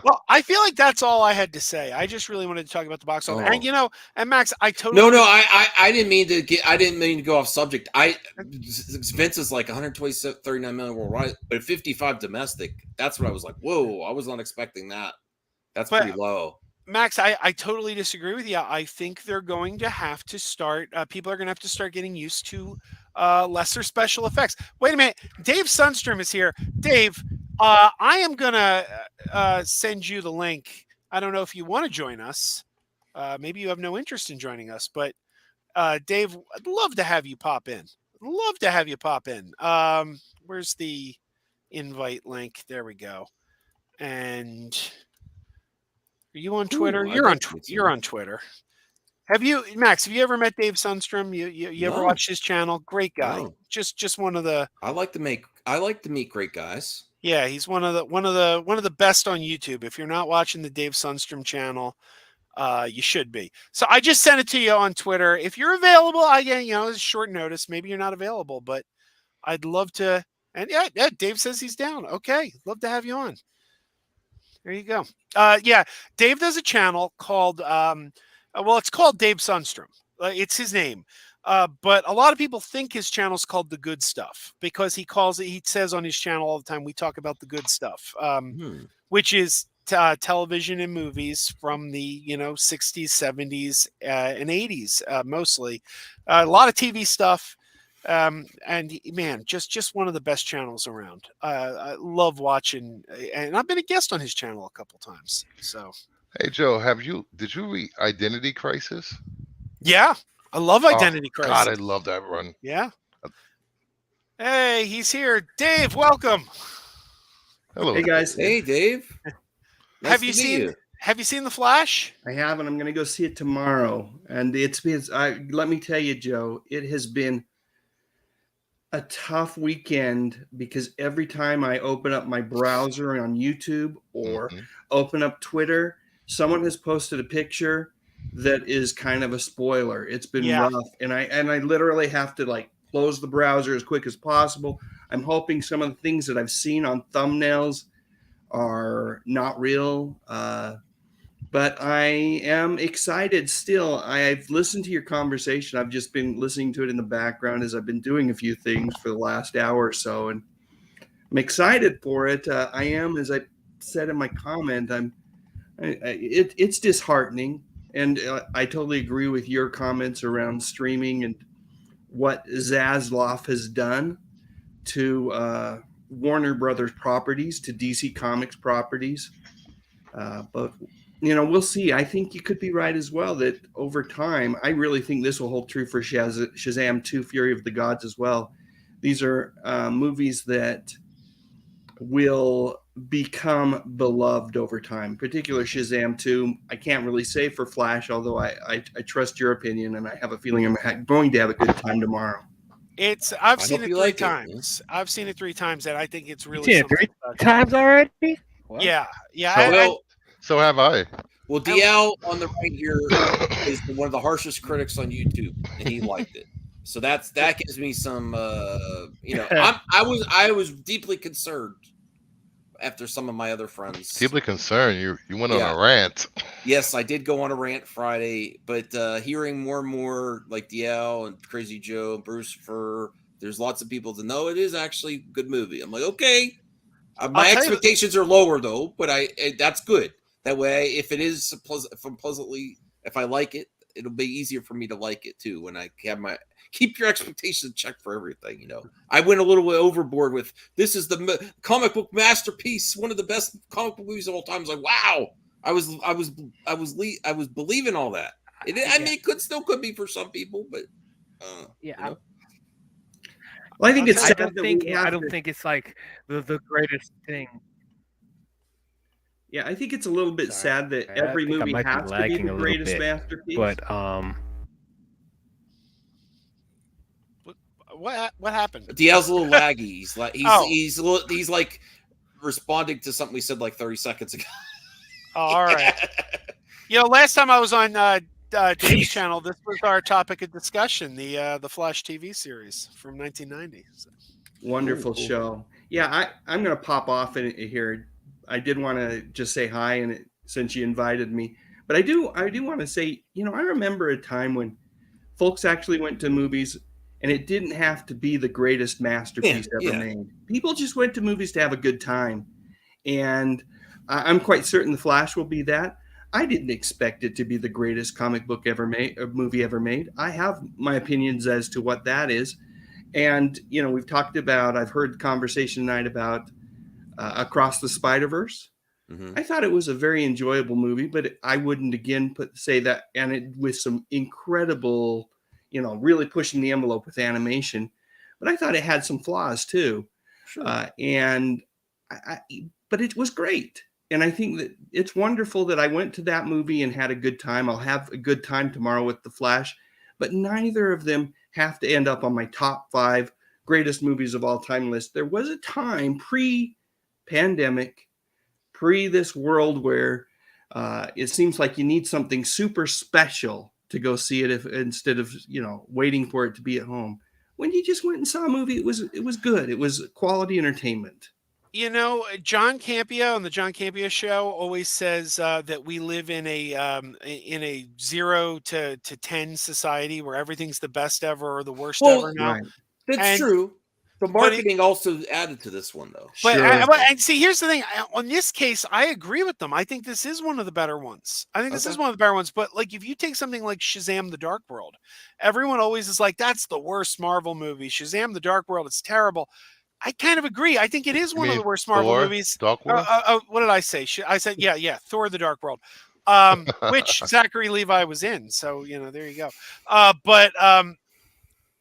Well, I feel like that's all I had to say. I just really wanted to talk about the box office. And and Max, I totally I didn't mean to go off subject. Vince is like 139 million worldwide, but 55 domestic. That's what I was like, whoa, I was not expecting that. That's pretty low. Max, I totally disagree with you. I think they're going to have to start. People are going to have to start getting used to lesser special effects. Wait a minute. Dave Sundstrom is here. Dave, I am going to send you the link. I don't know if you want to join us. Maybe you have no interest in joining us, but Dave, I'd love to have you pop in. Where's the invite link? There we go. And are you on Twitter? You're on Twitter. Have you, Max? Have you ever met Dave Sundstrom? You ever watched his channel? Great guy. No. Just one of the. I like to meet great guys. Yeah, he's one of the best on YouTube. If you're not watching the Dave Sundstrom channel, you should be. So I just sent it to you on Twitter. If you're available, it's short notice. Maybe you're not available, but I'd love to. And yeah, Dave says he's down. Okay, love to have you on. There you go. Dave does a channel called, it's called Dave Sundstrom. It's his name. But a lot of people think his channel's called The Good Stuff because he says on his channel all the time, we talk about the good stuff, which is television and movies from the, 60s, 70s, and 80s, mostly. A lot of TV stuff. And man, just one of the best channels around. I love watching, and I've been a guest on his channel a couple times. So, hey Joe, did you read Identity Crisis? Yeah, I love Identity Crisis. God, I love that run. Yeah. Hey, he's here, Dave. Welcome. Hello, hey guys. Hey, Dave. Nice Have you seen The Flash? I have, and I'm going to go see it tomorrow. And let me tell you, Joe, it has been a tough weekend because every time I open up my browser on YouTube or open up Twitter, someone has posted a picture that is kind of a spoiler. It's been rough, and I literally have to close the browser as quick as possible. I'm hoping some of the things that I've seen on thumbnails are not real, but I am excited still. I've listened to your conversation. I've just been listening to it in the background as I've been doing a few things for the last hour or so, and I'm excited for it. I am, as I said in my comment, I'm It's disheartening, and I totally agree with your comments around streaming and what Zaslav has done to Warner Brothers properties, to DC Comics properties. But we'll see. I think you could be right as well that over time, I really think this will hold true for Shazam 2: Fury of the Gods as well. These are movies that will become beloved over time. In particular, Shazam 2. I can't really say for Flash, although I trust your opinion, and I have a feeling I'm going to have a good time tomorrow. I've seen it 3 times. I've seen it 3 times, and I think it's really seen it 3 times already. Well, yeah. So have I. Well, DL on the right here is one of the harshest critics on YouTube, and he liked it. So that gives me some, I was deeply concerned after some of my other friends. Deeply concerned. You went on a rant. Yes, I did go on a rant Friday, but hearing more and more like DL and Crazy Joe and Bruce Fur, there's lots of people to know it is actually a good movie. I'm like, okay, my expectations are lower though, but that's good. That way, if it is if I like it, it'll be easier for me to like it too. When I have keep your expectations checked for everything. I went a little bit overboard with this is the comic book masterpiece, one of the best comic book movies of all time. I was like, wow, I was believing all that. It could be for some people, but Well, I think it's. I don't think it's like the greatest thing. Yeah, I think it's a little bit sad that every movie has to be the greatest masterpiece. But what happened? DL's a little laggy. He's like responding to something we said like 30 seconds ago. Oh, all right. Last time I was on Dave's channel, this was our topic of discussion, the Flash TV series from 1990. So. Wonderful show. Yeah, I'm going to pop off in here. I did want to just say hi, and since you invited me, but I do want to say, I remember a time when folks actually went to movies, and it didn't have to be the greatest masterpiece ever made. People just went to movies to have a good time, and I'm quite certain The Flash will be that. I didn't expect it to be the greatest comic book ever made, or movie ever made. I have my opinions as to what that is, and we've talked about. I've heard conversation tonight about. Across the Spider-Verse. Mm-hmm. I thought it was a very enjoyable movie, but I wouldn't again say that. And it with some incredible, really pushing the envelope with animation. But I thought it had some flaws too. Sure. But it was great. And I think that it's wonderful that I went to that movie and had a good time. I'll have a good time tomorrow with The Flash. But neither of them have to end up on my top 5 greatest movies of all time list. There was a time pre-pandemic, pre this world where it seems like you need something super special to go see it instead of waiting for it to be at home. When you just went and saw a movie, it was good. It was quality entertainment. John Campea on the John Campea show always says that we live in a 0 to 10 society where everything's the best ever or the worst ever now. Right. That's true. The marketing also added to this one, though. But, and see, here's the thing. On this case, I agree with them. I think this is one of the better ones. But like, if you take something like Shazam: The Dark World, everyone always is like, that's the worst Marvel movie. Shazam: The Dark World, it's terrible. I kind of agree. I think it is one of the worst Marvel movies. Dark World? What did I say? I said, yeah, Thor: The Dark World, which Zachary Levi was in. So, there you go. But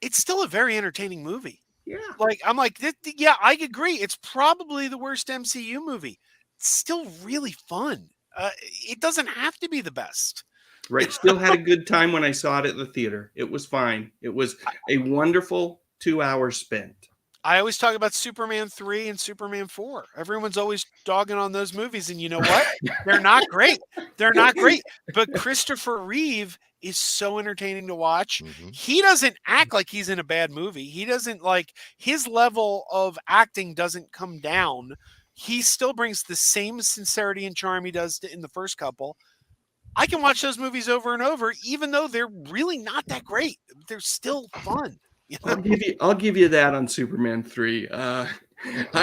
it's still a very entertaining movie. Yeah. I agree. It's probably the worst MCU movie. It's still really fun. It doesn't have to be the best. Right. Still had a good time when I saw it at the theater. It was fine. It was a wonderful 2 hours spent. I always talk about Superman 3 and Superman 4. Everyone's always dogging on those movies. And you know what? They're not great. They're not great. But Christopher Reeve is so entertaining to watch. Mm-hmm. He doesn't act like he's in a bad movie. He doesn't his level of acting doesn't come down. He still brings the same sincerity and charm he does in the first couple. I can watch those movies over and over, even though they're really not that great. They're still fun. I'll give you that on Superman 3. I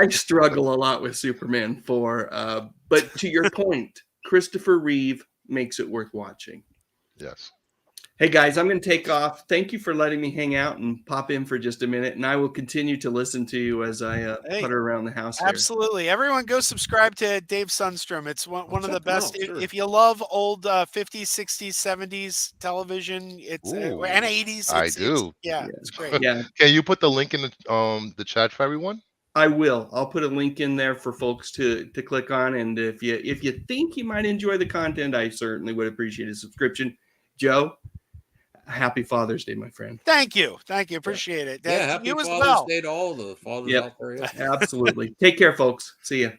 struggle a lot with Superman 4. But to your point, Christopher Reeve makes it worth watching. Yes. Hey guys, I'm going to take off. Thank you for letting me hang out and pop in for just a minute, and I will continue to listen to you as I putter around the house here. Absolutely. Everyone go subscribe to Dave Sundstrom. It's one of the best. Sure. If you love old 50s, 60s, 70s television, it's Ooh, and 80s. I do. It's great. Yeah, Can you put the link in the chat for everyone? I will. I'll put a link in there for folks to click on, and if you think you might enjoy the content, I certainly would appreciate a subscription. Joe, happy Father's Day, my friend. Thank you. Appreciate it. Yeah, happy you as Father's well. Day to all the fathers Yep. out there. Yeah. Absolutely. Take care, folks. See ya.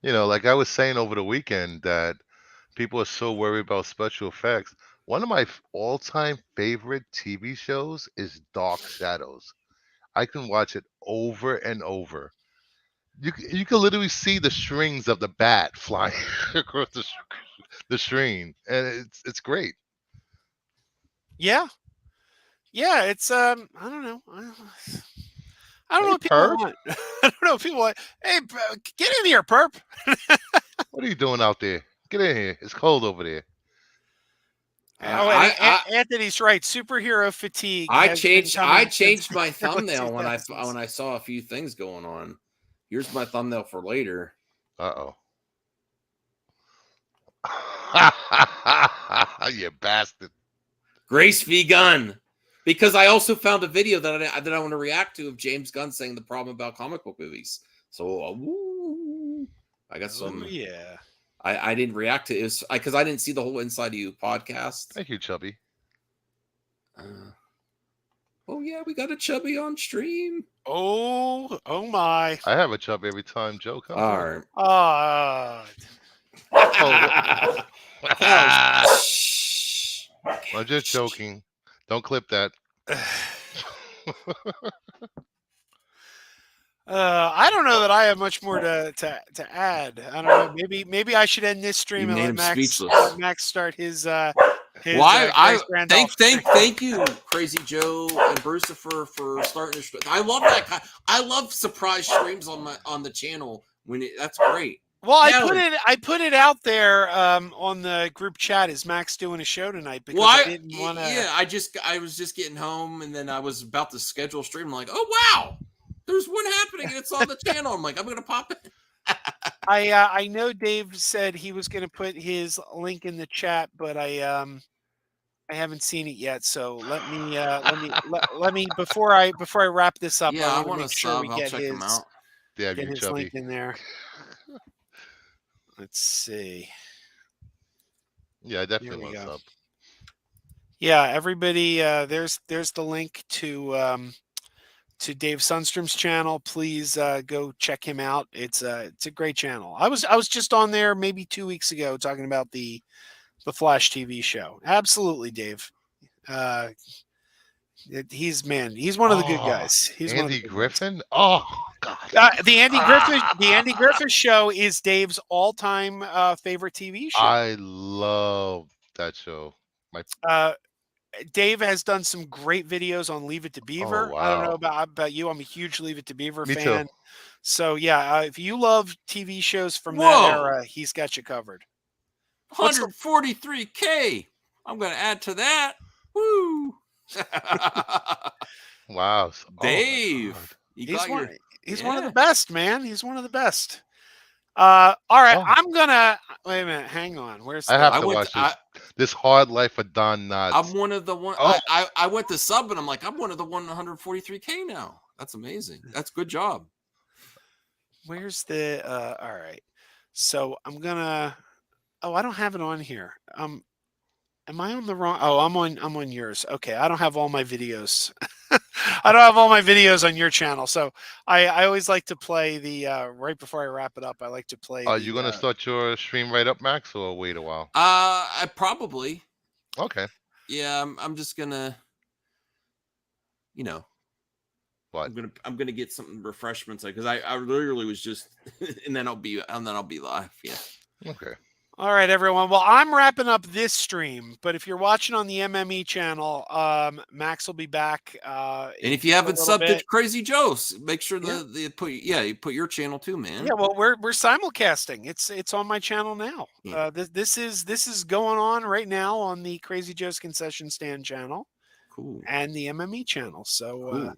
You know, like I was saying over the weekend, that people are so worried about special effects. One of my all-time favorite TV shows is Dark Shadows. I can watch it over and over. You can literally see the strings of the bat flying across the screen, and it's great. Yeah. It's I don't know. I don't know Hey, what people perp. want. I don't know if people want. Hey, get in here, perp. What are you doing out there? Get in here. It's cold over there. Anthony's right. Superhero fatigue. I has been coming changed since my thumbnail when I 2000s. saw a few things going on. Here's my thumbnail for later. Uh-oh. You bastard. Grace v. Gunn. Because I also found a video that I want to react to of James Gunn saying the problem about comic book movies. So I got some. Oh, yeah. I didn't react to it because I didn't see the whole Inside of You podcast. Thank you, Chubby. Oh yeah, we got a Chubby on stream. Oh my. I have a Chubby every time Joe comes. All on. right. I'm just joking. Don't clip that. I don't know that I have much more to add. I don't know. Maybe I should end this stream You and made let him Max speechless. Max start his. Well, Grace Randolph. thank you, Crazy Joe and Bruce for starting this. I love that. I love surprise streams on the channel that's great. Well, I put it out there on the group chat. Is Max doing a show tonight? Because I didn't want to. Yeah, I was just getting home and then I was about to schedule a stream. I'm like, oh wow, there's one happening and it's on the channel. I'm like, I'm gonna pop it. I know Dave said he was going to put his link in the chat, but I haven't seen it yet. So let me before I wrap this up. Yeah, I I want to make sure we get his link in there. Let's see. Yeah, I definitely want to sub. Yeah, everybody. There's the link to Dave Sundstrom's channel. Please go check him out. It's a great channel. I was just on there maybe 2 weeks ago talking about the Flash TV show. Absolutely, Dave. He's one of the good guys. He's Andy one Griffin. Oh God. The Andy Griffith show is Dave's all-time favorite TV show. I love that show. Dave has done some great videos on Leave It to Beaver. Oh, wow. I don't know about you. I'm a huge Leave It to Beaver Me fan. too. So yeah, if you love TV shows from that era, he's got you covered. 143K. I'm going to add to that. Woo! Wow, Dave. He's one of the best, man. He's one of the best. All right, I'm gonna wait a minute. Hang on. I have to watch this Hard Life of Don Knotts. I'm one of the one. I went to sub and I'm like, I'm one of the 143K now. That's amazing. That's good job. Where's the? All right. So I'm gonna. Oh, I don't have it on here. Am I on the wrong? Oh, I'm on yours. Okay, I don't have all my videos. I don't have all my videos on your channel, so I always like to play the right before I wrap it up. I like to play. Are you gonna start your stream right up, Max, or wait a while? I probably. Okay. Yeah, I'm just gonna. What? I'm gonna get some refreshments because I literally was just, and then I'll be live. Yeah. Okay. All right, everyone. Well, I'm wrapping up this stream, but if you're watching on the MME channel, Max will be back. And if you haven't subbed to Crazy Joe's, make sure you put your channel too, man. Yeah, well, we're simulcasting. It's on my channel now. Yeah. This is going on right now on the Crazy Joe's Concession Stand channel, cool, and the MME channel. So. Cool.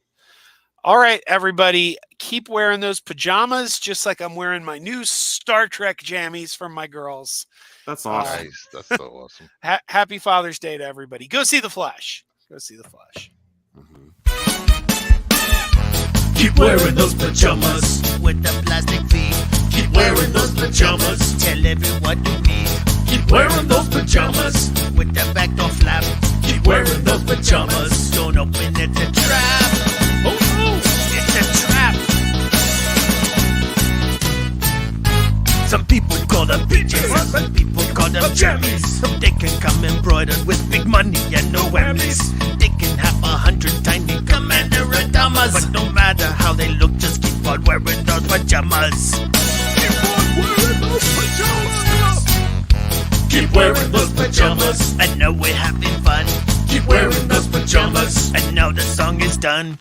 All right, everybody, keep wearing those pajamas, just like I'm wearing my new Star Trek jammies from my girls. That's awesome. Nice. That's so awesome. Happy Father's Day to everybody. Go see The Flash. Go see The Flash. Mm-hmm. Keep wearing those pajamas with the plastic feet. Keep wearing those pajamas. Tell everyone you meet. Keep wearing those pajamas with the backdoor flap. Keep wearing those pajamas. Don't open it, it's a trap. Oh no, it's a trap. Some people call them PJs, some people call them jammies. They can come embroidered with big money and no whammies. They can have 100 tiny commander adamas, but no matter how they look, just keep on wearing those pajamas. Keep on wearing those pajamas. Keep wearing those pajamas. And now we're having fun. Keep wearing those pajamas. And now the song is done.